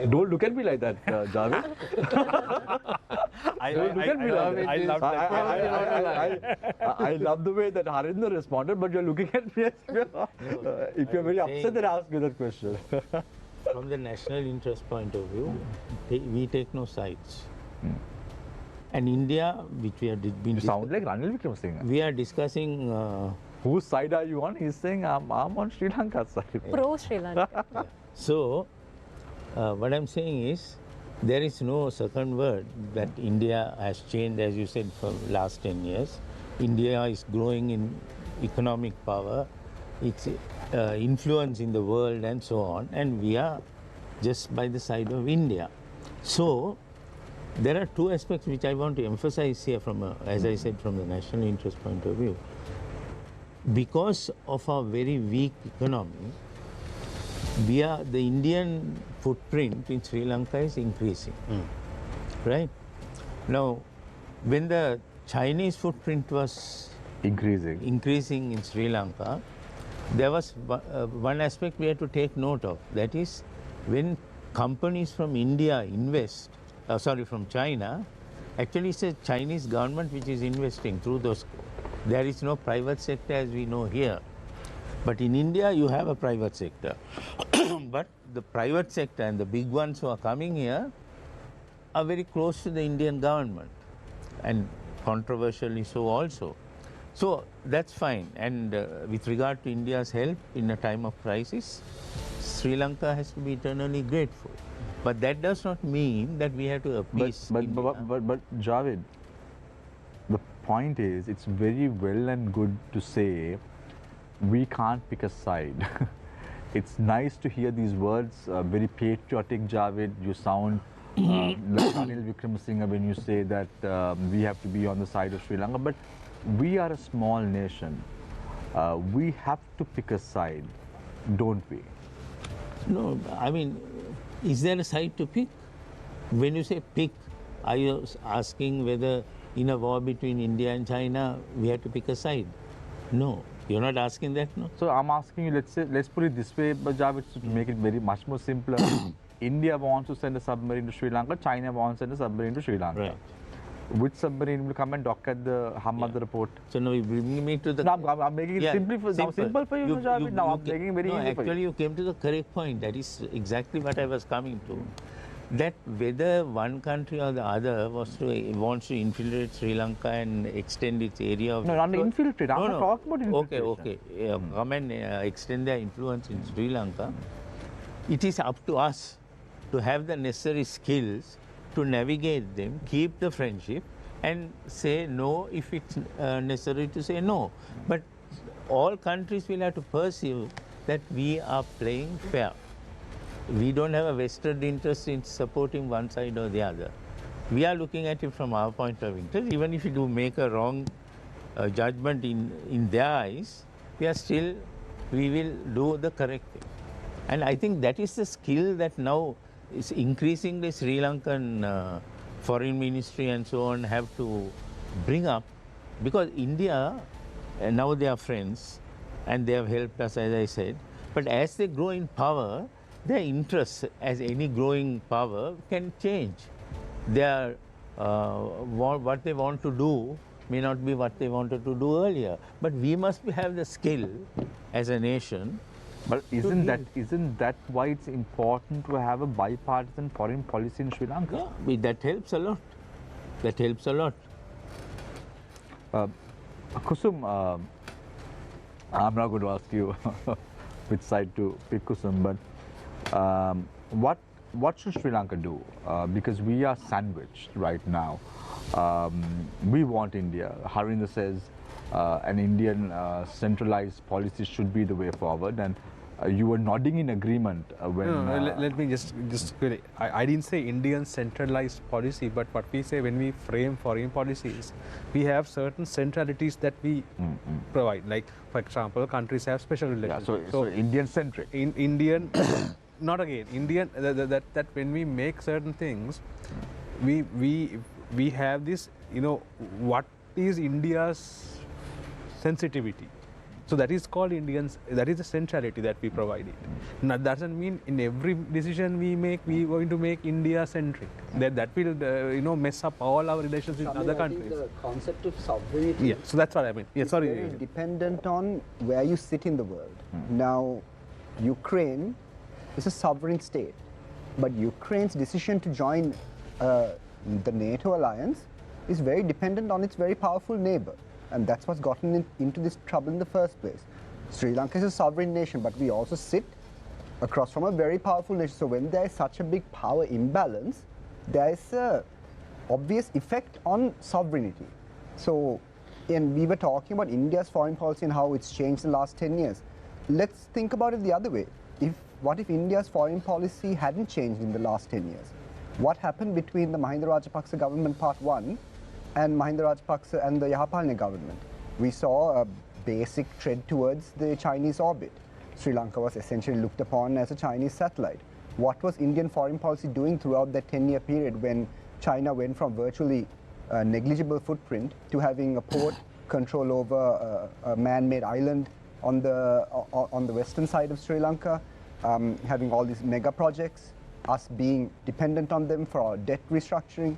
don't look at me like that, Javed. I love the way that Harinder responded, but you're looking at me as if you're very upset that I asked you that question. From the national interest point of view, we take no sides. And India, which we have been... You sound like Ranil Wickremesinghe. We are discussing... whose side are you on? He's saying, I'm on Sri Lanka's side. Pro Sri Lanka. Yeah. So, what I'm saying is, there is no second word that India has changed, as you said, for the last 10 years. India is growing in economic power, its influence in the world and so on, and we are just by the side of India. So, there are two aspects which I want to emphasize here from, as I said, from the national interest point of view. Because of our very weak economy, the Indian footprint in Sri Lanka is increasing, right? Now, when the Chinese footprint was increasing in Sri Lanka, there was one aspect we had to take note of. That is, when companies from India invest, from China, actually it's the Chinese government which is investing through those. There is no private sector as we know here. But in India, you have a private sector. But the private sector and the big ones who are coming here are very close to the Indian government, and controversially so also. So that's fine. And with regard to India's help in a time of crisis, Sri Lanka has to be eternally grateful. But that does not mean that we have to appease India. But Javed, the point is, it's very well and good to say we can't pick a side. It's nice to hear these words, very patriotic, Javed. You sound like Ranil Wickremesinghe when you say that we have to be on the side of Sri Lanka. But we are a small nation. We have to pick a side, don't we? No, I mean, is there a side to pick? When you say pick, are you asking whether in a war between India and China, we have to pick a side? No, you're not asking that, no? So I'm asking you, let's put it this way, Javed, to make it very much more simpler. India wants to send a submarine to Sri Lanka, China wants to send a submarine to Sri Lanka. Right. Which submarine will come and dock at the Hamad report? So now you bring me to the... No, I'm making it simple for you, Javed. Now I'm making it very easy for you. Actually, you came to the correct point. That is exactly what I was coming to. That whether one country or the other wants to infiltrate Sri Lanka and extend its area of... No, not infiltrate. I'm not talking about infiltration. Okay. Come and extend their influence in Sri Lanka. It is up to us to have the necessary skills to navigate them, keep the friendship, and say no if it's necessary to say no. But all countries will have to perceive that we are playing fair. We don't have a vested interest in supporting one side or the other. We are looking at it from our point of interest. Even if you do make a wrong judgment in their eyes, we will do the correct thing. And I think that is the skill that now is increasingly Sri Lankan foreign ministry and so on have to bring up, because India, now they are friends and they have helped us, as I said, but as they grow in power, their interests, as any growing power, can change. Their, what they want to do may not be what they wanted to do earlier. But we must have the skill as a nation. But isn't that why it's important to have a bipartisan foreign policy in Sri Lanka? Yeah, that helps a lot. That helps a lot. Kusum, I'm not going to ask you which side to pick, Kusum, but what should Sri Lanka do? Because we are sandwiched right now. We want India. Harinder says an Indian centralized policy should be the way forward, and you were nodding in agreement when... No, let me just quickly. I didn't say Indian centralized policy, but what we say when we frame foreign policies, we have certain centralities that we provide. Like, for example, countries have special relations. Yeah, so Indian-centric. Indian... Not again. Indian that when we make certain things, we have this. What is India's sensitivity? So that is called Indians. That is the centrality that we provide it. Now, that doesn't mean in every decision we make, we are going to make India centric. That will mess up all our relations with other countries. The concept of sovereignty. Yeah. So that's what I mean. Yeah. Sorry. Very dependent on where you sit in the world. Now, Ukraine is a sovereign state, but Ukraine's decision to join the NATO alliance is very dependent on its very powerful neighbor, and that's what's gotten into this trouble in the first place. Sri Lanka is a sovereign nation, but we also sit across from a very powerful nation. So when there is such a big power imbalance, there is a obvious effect on sovereignty. So, and we were talking about India's foreign policy and how it's changed in the last 10 years. Let's think about it the other way. What if India's foreign policy hadn't changed in the last 10 years? What happened between the Mahinda Rajapaksa government part 1 and Mahinda Rajapaksa and the Yahapalne government? We saw a basic tread towards the Chinese orbit. Sri Lanka was essentially looked upon as a Chinese satellite. What was Indian foreign policy doing throughout that 10-year period when China went from virtually a negligible footprint to having a port, control over a man-made island on the western side of Sri Lanka, having all these mega projects, us being dependent on them for our debt restructuring.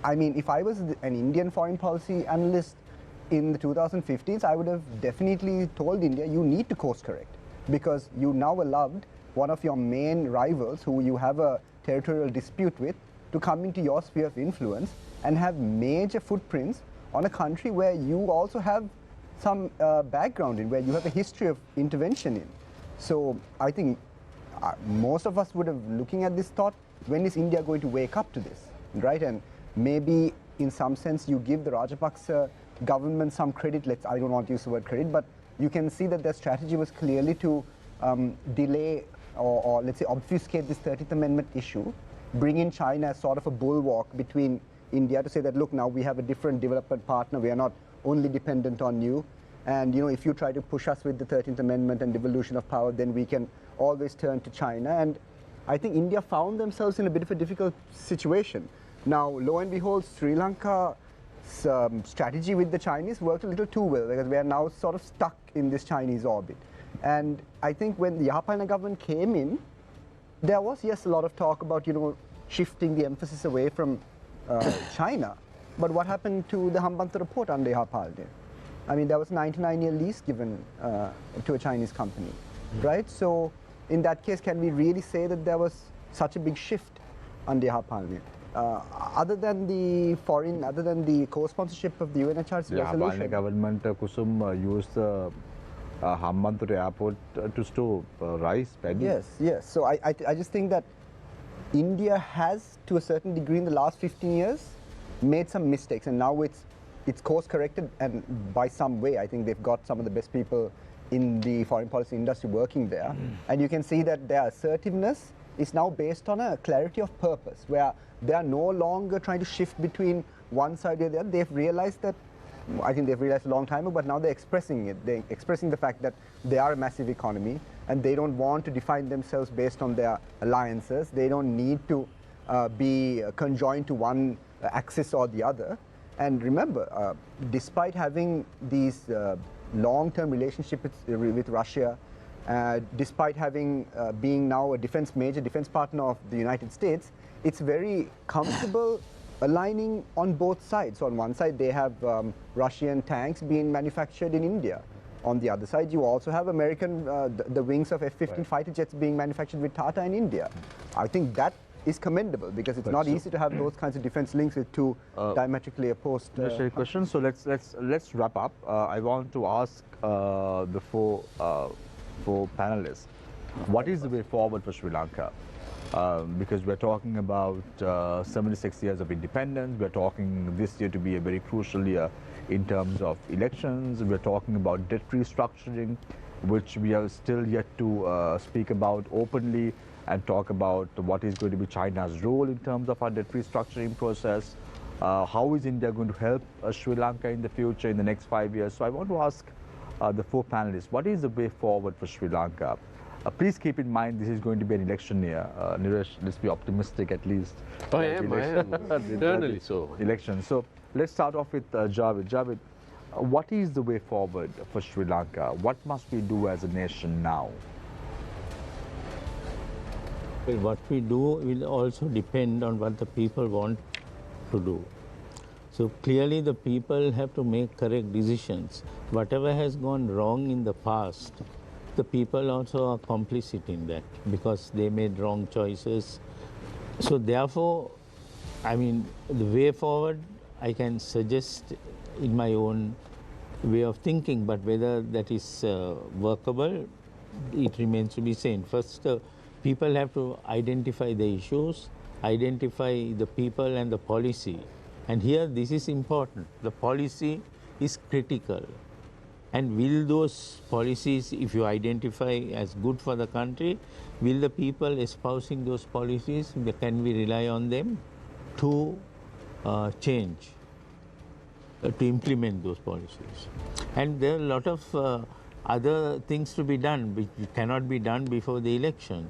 I mean, if I was an Indian foreign policy analyst in the 2015s, I would have definitely told India, you need to course correct, because you now allowed one of your main rivals who you have a territorial dispute with to come into your sphere of influence and have major footprints on a country where you also have some background in, where you have a history of intervention in. So I think most of us would have looking at this thought, when is India going to wake up to this, right? And maybe in some sense you give the Rajapaksa government some credit. I don't want to use the word credit, but you can see that their strategy was clearly to delay or let's say obfuscate this 13th Amendment issue, bring in China as sort of a bulwark between India to say that, look, now we have a different development partner, we are not only dependent on you, and if you try to push us with the 13th Amendment and devolution of power, then we can always turn to China. And I think India found themselves in a bit of a difficult situation. Now, lo and behold, Sri Lanka's strategy with the Chinese worked a little too well, because we are now sort of stuck in this Chinese orbit. And I think when the Yahapalna government came in, there was, yes, a lot of talk about, shifting the emphasis away from China. But what happened to the Hambantota port under Yahapalna? I mean, there was a 99-year lease given to a Chinese company, right? So in that case, can we really say that there was such a big shift under Yahapalna? Other than the co-sponsorship of the UNHRC resolution. The government Kusum used the Hambantota airport to store rice, paddy. Yes. So I just think that India has, to a certain degree in the last 15 years, made some mistakes, and now it's course corrected, and by some way I think they've got some of the best people in the foreign policy industry working there. And you can see that their assertiveness is now based on a clarity of purpose, where they are no longer trying to shift between one side or the other. They've realized that, I think they've realized a long time ago, but now they're expressing it. They're expressing the fact that they are a massive economy, and they don't want to define themselves based on their alliances. They don't need to be conjoined to one axis or the other. And remember, despite having these long-term relationships with Russia, despite having being now a major defense partner of the United States, it's very comfortable aligning on both sides. So on one side, they have Russian tanks being manufactured in India. On the other side, you also have American, the wings of F-15 fighter jets being manufactured with Tata in India. I think that is commendable, because it's not easy to have those kinds of defense links with two diametrically opposed questions. So let's wrap up. I want to ask the four panelists, what is the way forward for Sri Lanka? Because we're talking about 76 years of independence. We're talking this year to be a very crucial year in terms of elections. We're talking about debt restructuring, which we are still yet to speak about openly, and talk about what is going to be China's role in terms of our debt restructuring process. How is India going to help Sri Lanka in the future, in the next 5 years? So I want to ask the four panelists, what is the way forward for Sri Lanka? Please keep in mind this is going to be an election year. Niresh, let's be optimistic at least. I am. Eternally so. Election. So let's start off with Javed. Javed, what is the way forward for Sri Lanka? What must we do as a nation now? Well, what we do will also depend on what the people want to do. So clearly the people have to make correct decisions. Whatever has gone wrong in the past, the people also are complicit in that, because they made wrong choices. So therefore, I mean, the way forward, I can suggest in my own way of thinking, but whether that is workable, it remains to be seen. First, people have to identify the issues, identify the people and the policy. And here this is important. The policy is critical. And will those policies, if you identify as good for the country, will the people espousing those policies, can we rely on them to change, to implement those policies? And there are a lot of other things to be done, which cannot be done before the election.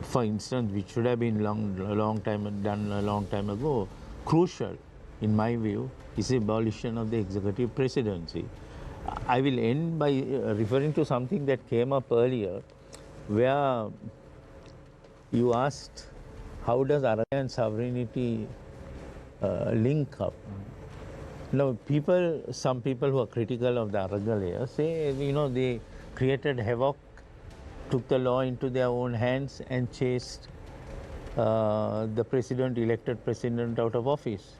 For instance, which should have been done a long time ago. Crucial, in my view, is the abolition of the executive presidency. I will end by referring to something that came up earlier, where you asked, how does Arakan sovereignty link up? Now, some people who are critical of the Arakan layer say, they created havoc, took the law into their own hands, and chased the elected president out of office.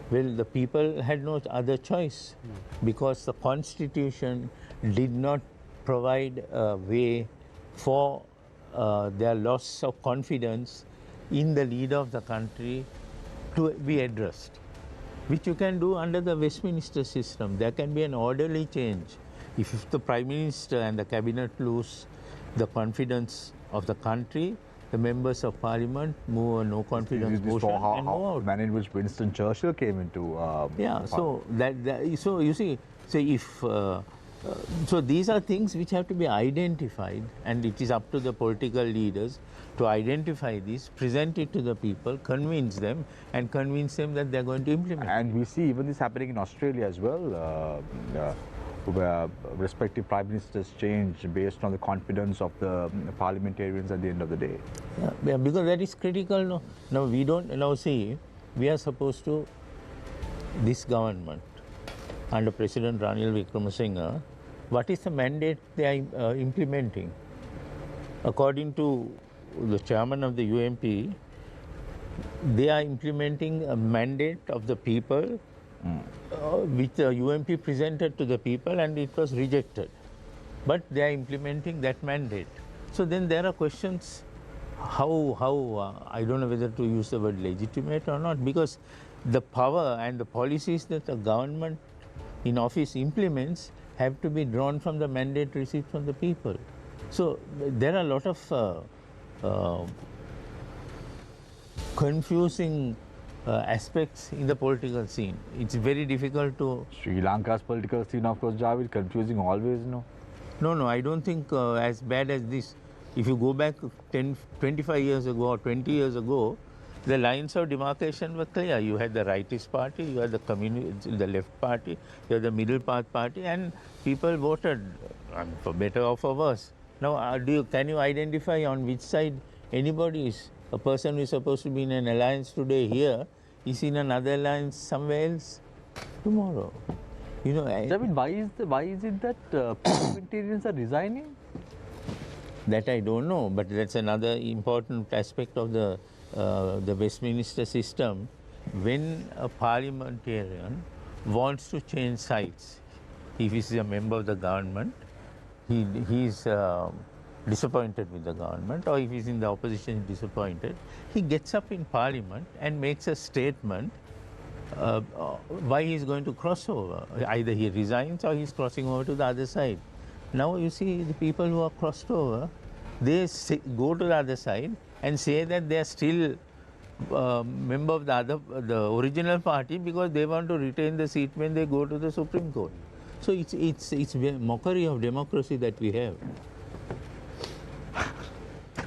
Well, the people had no other choice, because the constitution did not provide a way for their loss of confidence in the leader of the country to be addressed, which you can do under the Westminster system. There can be an orderly change. If the Prime Minister and the Cabinet lose the confidence of the country, the members of parliament move a no confidence We motion saw and move how out. manner in which Winston Churchill came into Yeah, so so you see, so if so these are things which have to be identified, and it is up to the political leaders to identify this, present it to the people, convince them, and convince them that they are going to implement. And we see even this happening in Australia as well, where respective prime ministers change based on the confidence of the parliamentarians at the end of the day. Yeah, because that is critical. No, now we don't. Now see, we are supposed to. This government under President Ranil Wickremesinghe, what is the mandate they are implementing? According to the chairman of the UMP, they are implementing a mandate of the people, which the UMP presented to the people, and it was rejected. But they are implementing that mandate. So then there are questions. How I don't know whether to use the word legitimate or not, because the power and the policies that the government in office implements have to be drawn from the mandate received from the people. So there are a lot of confusing aspects in the political scene. It's very difficult to... Sri Lanka's political scene, of course, Javed, confusing always, no? No, I don't think as bad as this. If you go back 10, 25 years ago or 20 years ago, the lines of demarcation were clear. You had the rightist party, you had the left party, you had the middle path party, and people voted for better or for worse. Now, can you identify on which side anybody is? A person who is supposed to be in an alliance today here is in another alliance somewhere else tomorrow. You know, Javed, why is it that parliamentarians are resigning? That I don't know, but that's another important aspect of the Westminster system. When a parliamentarian wants to change sides, if he is a member of the government, he is disappointed with the government, or if he is in the opposition disappointed, he gets up in parliament and makes a statement why he is going to cross over. Either he resigns or he is crossing over to the other side. Now you see the people who are crossed over, they go to the other side and say that they are still member of the original party because they want to retain the seat when they go to the Supreme Court. So it's a mockery of democracy that we have.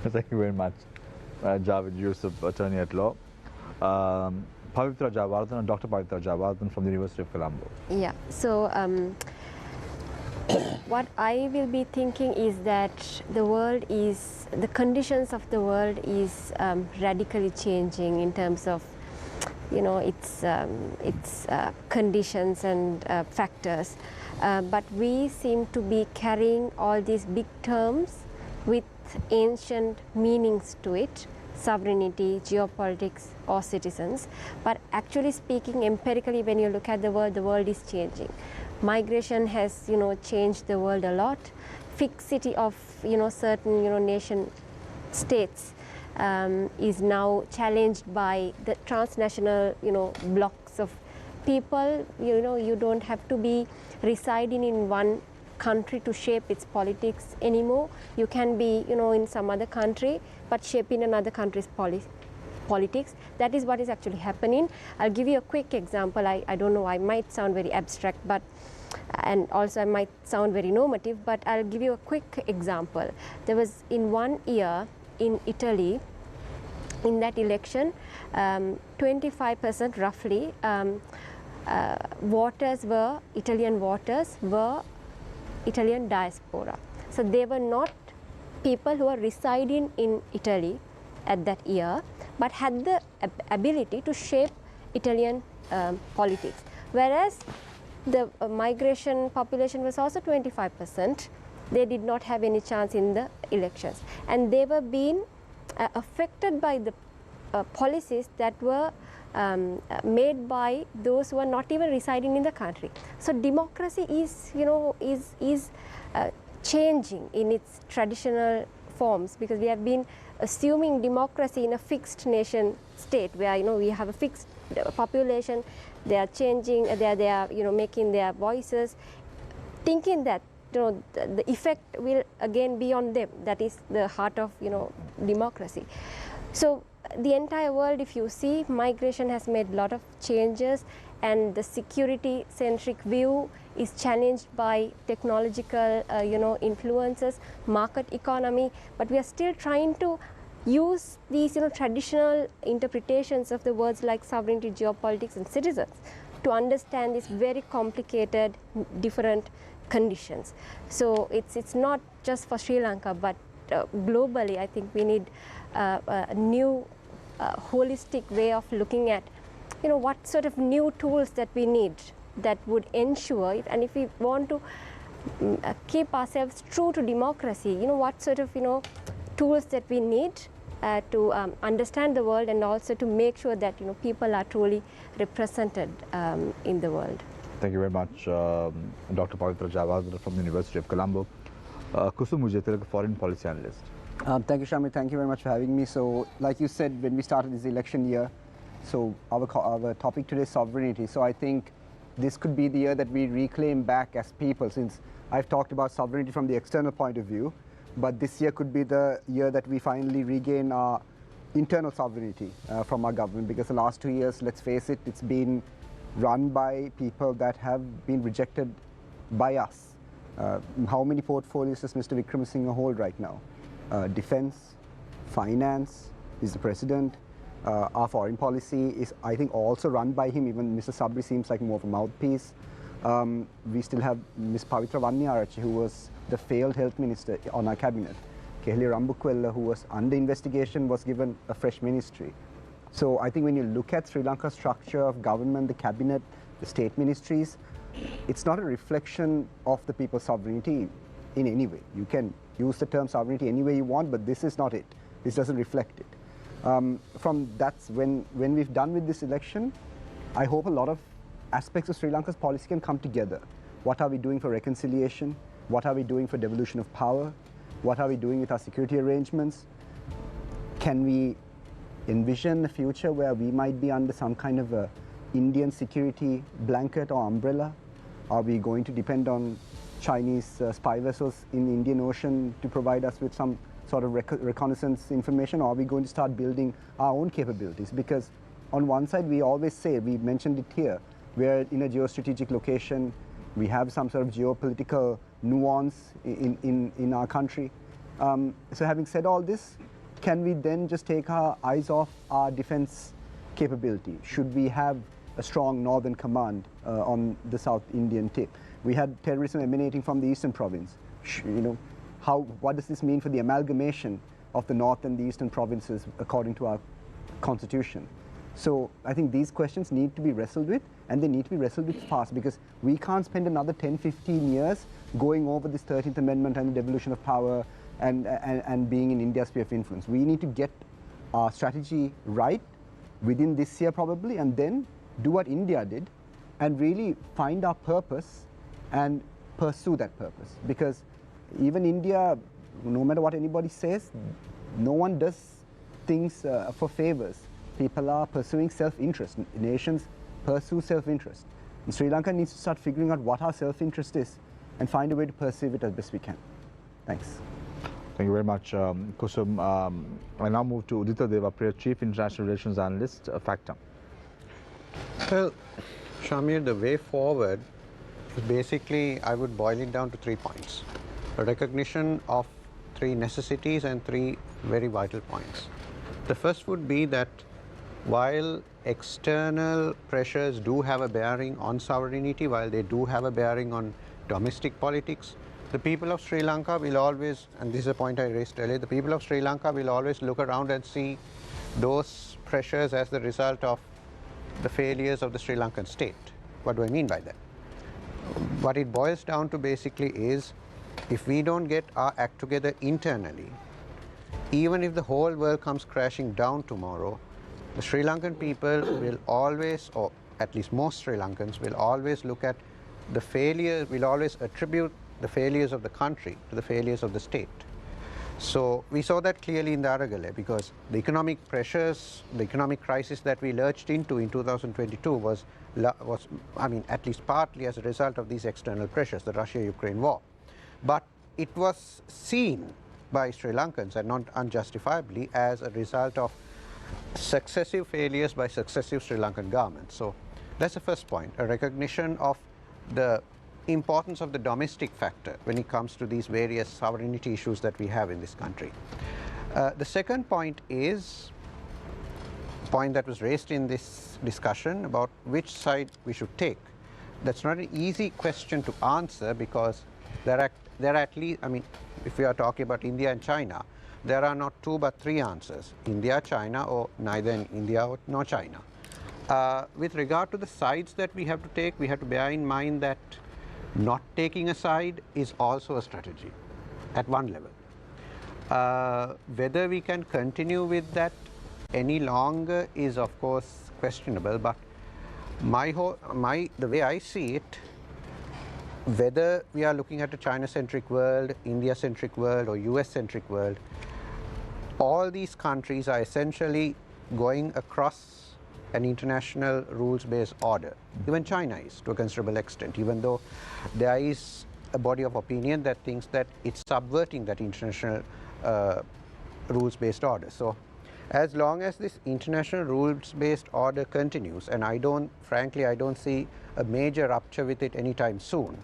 Thank you very much, Javed Yusuf, attorney at law. Pavitra Jayawardhan, Dr. Pavitra Jayawardhan from the University of Colombo. Yeah, so what I will be thinking is that the conditions of the world is radically changing in terms of, you know, its conditions and factors. But we seem to be carrying all these big terms with ancient meanings to it: sovereignty, geopolitics, or citizens. But actually speaking, empirically, when you look at the world is changing. Migration has, you know, changed the world a lot. Fixity of, you know, certain, you know, nation states is now challenged by the transnational, you know, blocks of people. You know, you don't have to be residing in one country to shape its politics anymore. You can be, you know, in some other country but shaping another country's politics. That is what is actually happening. I'll give you a quick example. I don't know, I might sound very abstract, but and also I might sound very normative, but I'll give you a quick example. There was in 1 year in Italy, in that election, 25% roughly Italian voters were Italian diaspora. So they were not people who are residing in Italy at that year, but had the ability to shape Italian politics. Whereas the migration population was also 25%. They did not have any chance in the elections, and they were being affected by the policies that were made by those who are not even residing in the country. So democracy is, you know, is changing in its traditional forms, because we have been assuming democracy in a fixed nation state where, you know, we have a fixed population. They are changing, they are, you know, making their voices, thinking that the effect will again be on them. That is the heart of democracy. So the entire world, if you see, migration has made a lot of changes, and the security centric view is challenged by technological influences, market economy, but we are still trying to use these traditional interpretations of the words like sovereignty, geopolitics and citizens to understand these very complicated different conditions. So it's not just for Sri Lanka, but globally I think we need a new holistic way of looking at what sort of new tools that we need that would ensure, and if we want to keep ourselves true to democracy, what sort of tools that we need to understand the world, and also to make sure that people are truly represented in the world. Thank you very much, Dr. Pavitra Javadar from the University of Colombo. Kusum Mujatilak, foreign policy analyst. Thank you, Shamir. Thank you very much for having me. So, like you said, when we started this election year, so our topic today is sovereignty. So I think this could be the year that we reclaim back as people, since I've talked about sovereignty from the external point of view, but this year could be the year that we finally regain our internal sovereignty from our government, because the last 2 years, let's face it, it's been run by people that have been rejected by us. How many portfolios does Mr. Wickremesinghe hold right now? Defense, finance, is the president. Our foreign policy is, I think, also run by him. Even Mr. Sabri seems like more of a mouthpiece. We still have Ms. Pavitra Vanniarachchi, who was the failed health minister on our cabinet. Kehli Rambukwella, who was under investigation, was given a fresh ministry. So I think when you look at Sri Lanka's structure of government, the cabinet, the state ministries, it's not a reflection of the people's sovereignty in any way. You can use the term sovereignty any way you want, but this is not it. This doesn't reflect it. That's when we've done with this election, I hope a lot of aspects of Sri Lanka's policy can come together. What are we doing for reconciliation? What are we doing for devolution of power? What are we doing with our security arrangements? Can we envision a future where we might be under some kind of a Indian security blanket or umbrella? Are we going to depend on Chinese spy vessels in the Indian Ocean to provide us with some sort of reconnaissance information, or are we going to start building our own capabilities? Because on one side, we always say, we mentioned it here, we're in a geostrategic location, we have some sort of geopolitical nuance in our country. So having said all this, can we then just take our eyes off our defense capability? Should we have a strong northern command on the South Indian tip? We had terrorism emanating from the eastern province. What does this mean for the amalgamation of the north and the eastern provinces according to our constitution? So I think these questions need to be wrestled with, and they need to be wrestled with fast, because we can't spend another 10, 15 years going over this 13th Amendment and the devolution of power and being in India's sphere of influence. We need to get our strategy right within this year probably, and then do what India did and really find our purpose and pursue that purpose. Because even India, no matter what anybody says, no one does things for favors. People are pursuing self-interest. Nations pursue self-interest. And Sri Lanka needs to start figuring out what our self-interest is and find a way to pursue it as best we can. Thanks. Thank you very much, Kusum. I now move to Udita Devapriya, Chief International Relations Analyst, FACTA. Well, Shamir, the way forward is basically, I would boil it down to 3 points. A recognition of 3 necessities and 3 very vital points. The first would be that while external pressures do have a bearing on sovereignty, while they do have a bearing on domestic politics, the people of Sri Lanka will always, and this is a point I raised earlier, the people of Sri Lanka will always look around and see those pressures as the result of the failures of the Sri Lankan state. What do I mean by that? What it boils down to basically is, if we don't get our act together internally, even if the whole world comes crashing down tomorrow, the Sri Lankan people will always, or at least most Sri Lankans, will always look at the failure, will always attribute the failures of the country to the failures of the state. So we saw that clearly in the Aragale, because the economic pressures, the economic crisis that we lurched into in 2022 was, I mean, at least partly as a result of these external pressures, the Russia-Ukraine war. but it was seen by Sri Lankans, and not unjustifiably, as a result of successive failures by successive Sri Lankan governments. So that's the first point, a recognition of the importance of the domestic factor when it comes to these various sovereignty issues that we have in this country. The second point is a point that was raised in this discussion about which side we should take. That's not an easy question to answer, because there are at least, I mean, if we are talking about India and China, there are not two but three answers: India, China, or neither in India nor China. With regard to the sides that we have to take, we have to bear in mind that not taking a side is also a strategy at one level. Whether we can continue with that any longer is of course questionable, but the way I see it, whether we are looking at a China-centric world, India-centric world, or US-centric world, all these countries are essentially going across an international rules-based order. Even China is, to a considerable extent, even though there is a body of opinion that thinks that it's subverting that international rules-based order. So as long as this international rules-based order continues, and frankly, I don't see a major rupture with it anytime soon,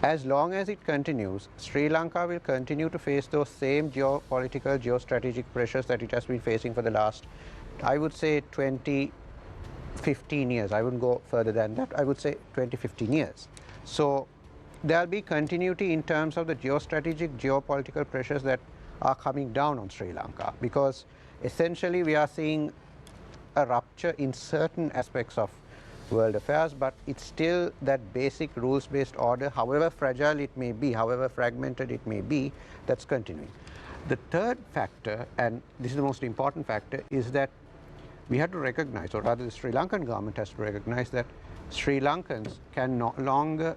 as long as it continues, Sri Lanka will continue to face those same geopolitical, geostrategic pressures that it has been facing for the last, I would say, 20, 15 years. I wouldn't go further than that. I would say 20, 15 years. So there'll be continuity in terms of the geostrategic, geopolitical pressures that are coming down on Sri Lanka, because essentially we are seeing a rupture in certain aspects of world affairs, but it's still that basic rules-based order, however fragile it may be, however fragmented it may be, that's continuing. The third factor, and this is the most important factor, is that we have to recognize, or rather the Sri Lankan government has to recognize, that Sri Lankans can no longer,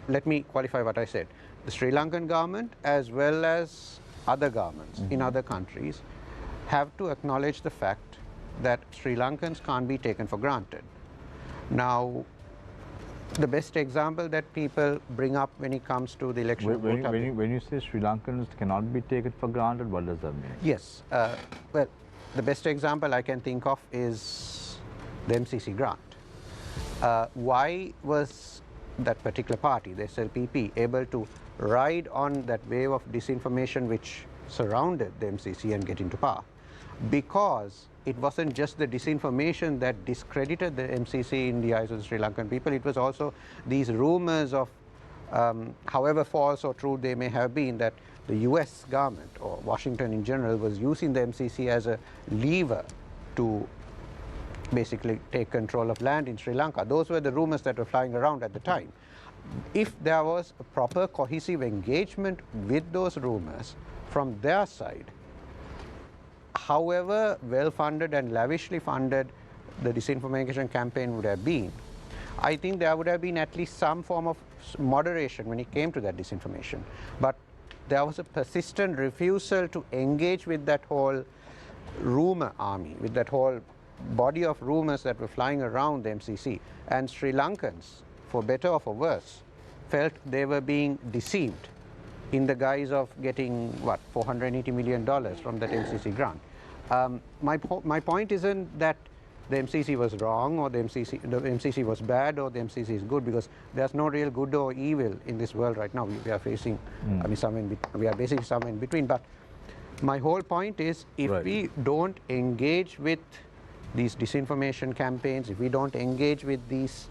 let me qualify what I said, the Sri Lankan government as well as other governments in other countries have to acknowledge the fact that Sri Lankans can't be taken for granted. Now, the best example that people bring up when it comes to the election of when you say Sri Lankans cannot be taken for granted, what does that mean? Yes. Well, the best example I can think of is the MCC grant. Why was that particular party, the SLPP, able to ride on that wave of disinformation which surrounded the MCC and get into power? Because it wasn't just the disinformation that discredited the MCC in the eyes of the Sri Lankan people, it was also these rumors of, however false or true they may have been, that the US government, or Washington in general, was using the MCC as a lever to basically take control of land in Sri Lanka. Those were the rumors that were flying around at the time. If there was a proper cohesive engagement with those rumors from their side, however well-funded and lavishly funded the disinformation campaign would have been, I think there would have been at least some form of moderation when it came to that disinformation. But there was a persistent refusal to engage with that whole rumor army, with that whole body of rumors that were flying around the MCC. And Sri Lankans, for better or for worse, felt they were being deceived in the guise of getting, what, $480 million from that MCC grant. My point isn't that the MCC was wrong, or the MCC was bad, or the MCC is good, because there's no real good or evil in this world right now. We are facing, I mean, we are basically somewhere in between. But my whole point is, if we don't engage with these disinformation campaigns, if we don't engage with these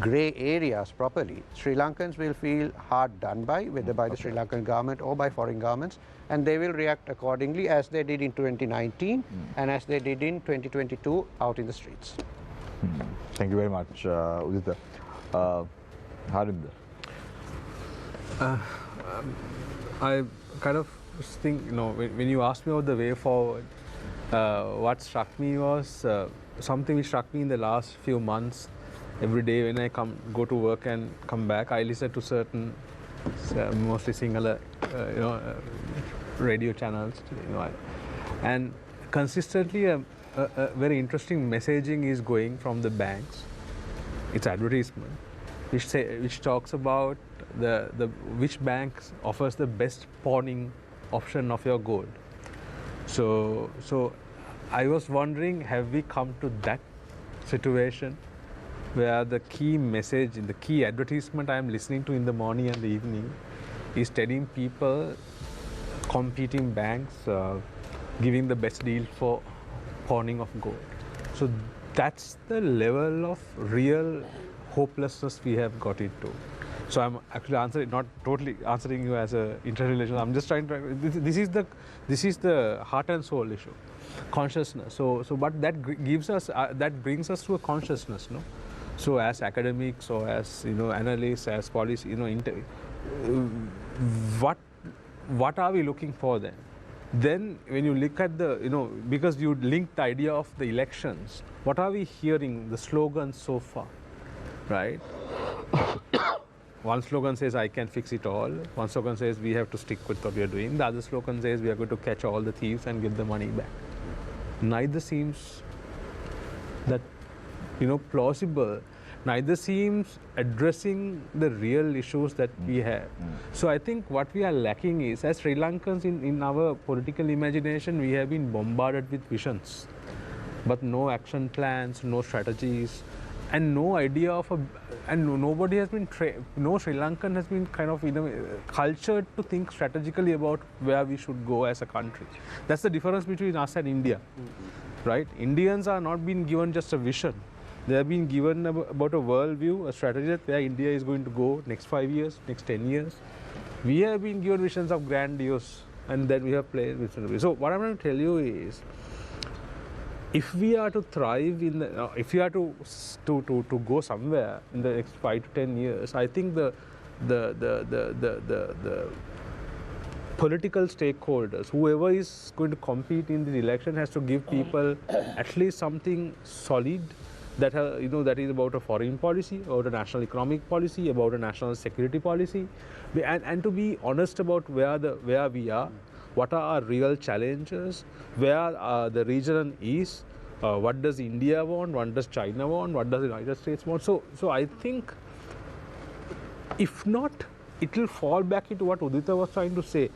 grey areas properly, Sri Lankans will feel hard done by, whether by the Sri Lankan government or by foreign governments, and they will react accordingly, as they did in 2019 and as they did in 2022 out in the streets. Thank you very much, Udita. Harinder. I kind of think, when you asked me about the way forward, what struck me was something which struck me in the last few months. Every day when I go to work and come back, I listen to certain, mostly Sinhala, radio channels, and consistently a very interesting messaging is going from the banks. It's advertisement, which talks about the which bank offers the best pawning option of your gold. So I was wondering, have we come to that situation where the key message in the key advertisement I am listening to in the morning and the evening is telling people, competing banks giving the best deal for pawning of gold. So that's the level of real hopelessness we have got into. So I'm actually not totally answering you as a interrelation. I'm just trying to. This is the heart and soul issue, consciousness. So but that gives us that brings us to a consciousness, no. So as academics or as analysts, as policy, what are we looking for then? Then when you look at the because you link the idea of the elections, what are we hearing? The slogans so far, right? One slogan says, I can fix it all. One slogan says, we have to stick with what we are doing. The other slogan says, we are going to catch all the thieves and give the money back. Neither seems that, plausible. Neither seems addressing the real issues that we have. So I think what we are lacking is, as Sri Lankans in our political imagination, we have been bombarded with visions, but no action plans, no strategies, and no idea of and nobody has been no Sri Lankan has been kind of cultured to think strategically about where we should go as a country. That's the difference between us and India, right? Indians are not being given just a vision. They have been given about a world view, a strategy that where India is going to go next 5 years, next 10 years. We have been given visions of grandiose, and then we have played with. So what I'm going to tell you is, if we are to thrive if we are to go somewhere in the next 5 to 10 years, I think the political stakeholders, whoever is going to compete in the election, has to give people at least something solid that that is about a foreign policy, about a national economic policy, about a national security policy, and to be honest about where we are. What are our real challenges? Where the region is? What does India want? What does China want? What does the United States want? So I think, if not, it will fall back into what Udita was trying to say.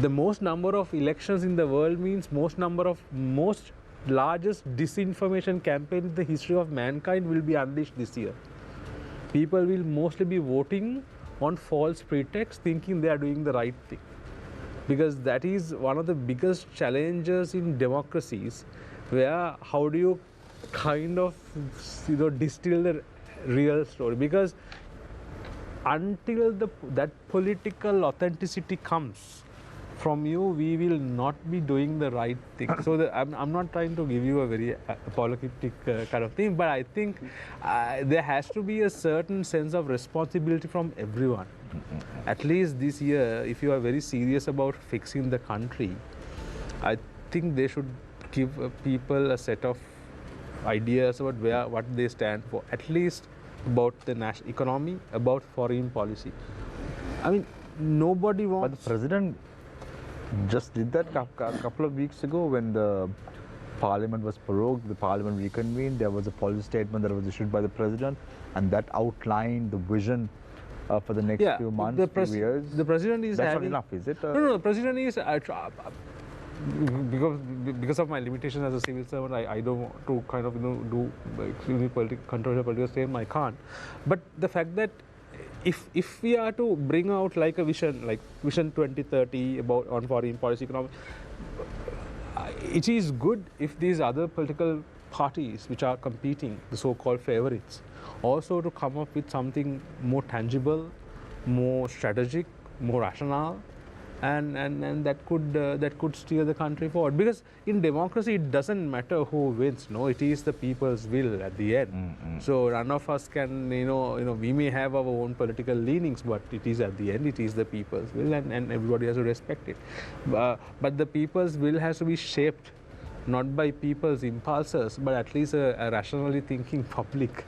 The most number of elections in the world means most largest disinformation campaign in the history of mankind will be unleashed this year. People will mostly be voting on false pretext, thinking they are doing the right thing. Because that is one of the biggest challenges in democracies, where how do you kind of distill the real story? Because until that political authenticity comes from you, we will not be doing the right thing. So I'm not trying to give you a very apologetic kind of thing, but I think there has to be a certain sense of responsibility from everyone. At least this year, if you are very serious about fixing the country, I think they should give people a set of ideas about what they stand for, at least about the national economy, about foreign policy. I mean, nobody wants... But the president just did that a couple of weeks ago when the parliament was prorogued, the parliament reconvened. There was a policy statement that was issued by the president, and that outlined the vision for the next few months, few years. The president is That's not enough, is it? No, the president is... because of my limitations as a civil servant, I don't want to kind of do extremely controversial political statement. I can't. But the fact that if we are to bring out like a vision, like Vision 2030 on foreign policy, economic, it is good if these other political parties which are competing, the so-called favorites, also to come up with something more tangible, more strategic, more rational, and that could steer the country forward. Because in democracy, it doesn't matter who wins. No, it is the people's will at the end. So none of us can, we may have our own political leanings, but it is at the end, it is the people's will, and everybody has to respect it. But the people's will has to be shaped not by people's impulses, but at least a rationally thinking public,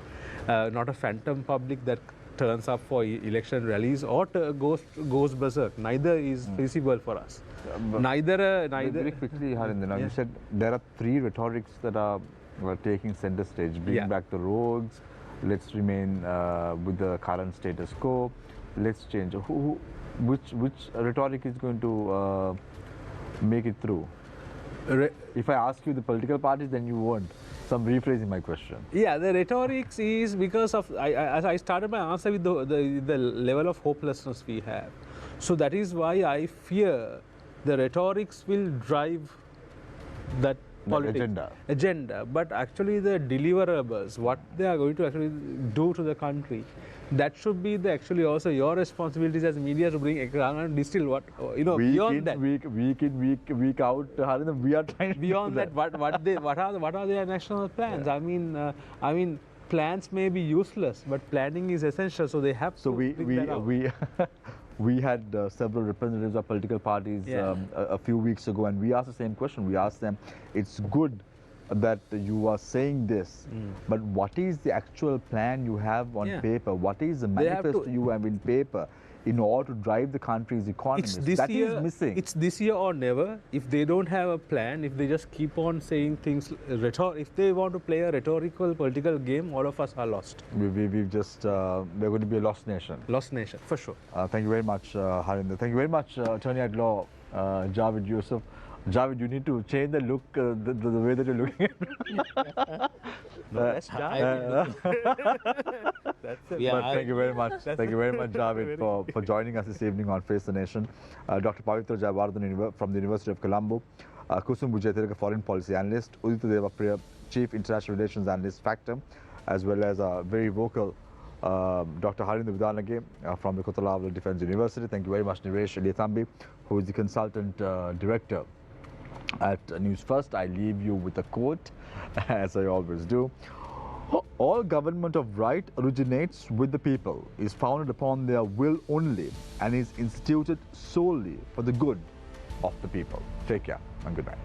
not a phantom public that turns up for election rallies or goes berserk. Neither is feasible for us. Neither. Very quickly, Harinder, you said there are three rhetorics that are taking center stage: bring back the roads, let's remain with the current status quo, let's change. Which rhetoric is going to make it through? If I ask you the political parties, then you won't. So I'm rephrasing my question. Yeah, the rhetorics is because of, as I started my answer with the level of hopelessness we have. So that is why I fear the rhetorics will drive that politics agenda. But actually the deliverables, what they are going to actually do to the country, that should be actually also your responsibilities as media to bring and distill what, beyond that. Week in, week out, Harinder, we are trying beyond that, what are their national plans? Yeah. I mean, plans may be useless, but planning is essential. So they have so to. We had several representatives of political parties a few weeks ago, and we asked the same question. We asked them, it's good that you are saying this, but what is the actual plan you have on paper? What is the manifesto you have in paper in order to drive the country's economy? That is missing. It's this year or never. If they don't have a plan, if they just keep on saying things, if they want to play a rhetorical political game, all of us are lost. We're going to be a lost nation. Lost nation, for sure. Thank you very much, Harinder. Thank you very much, Attorney at Law, Javed Yusuf. Javed, you need to change the look, the way that you're looking at me. That's Javed. Thank you very much. Thank you very much, Javed, for joining us this evening on Face the Nation. Dr. Pavitra Jayawardhan from the University of Colombo, Kusum Bujaythiraka, Foreign Policy Analyst, Udita Devapriya, Chief International Relations Analyst, Factor, as well as a very vocal Dr. Harinder Vidanage from the Kotalavala Defense University. Thank you very much, Niresh Eliathambi, who is the Consultant Director at News First. I leave you with a quote, as I always do. All government of right originates with the people, is founded upon their will only, and is instituted solely for the good of the people. Take care and good night.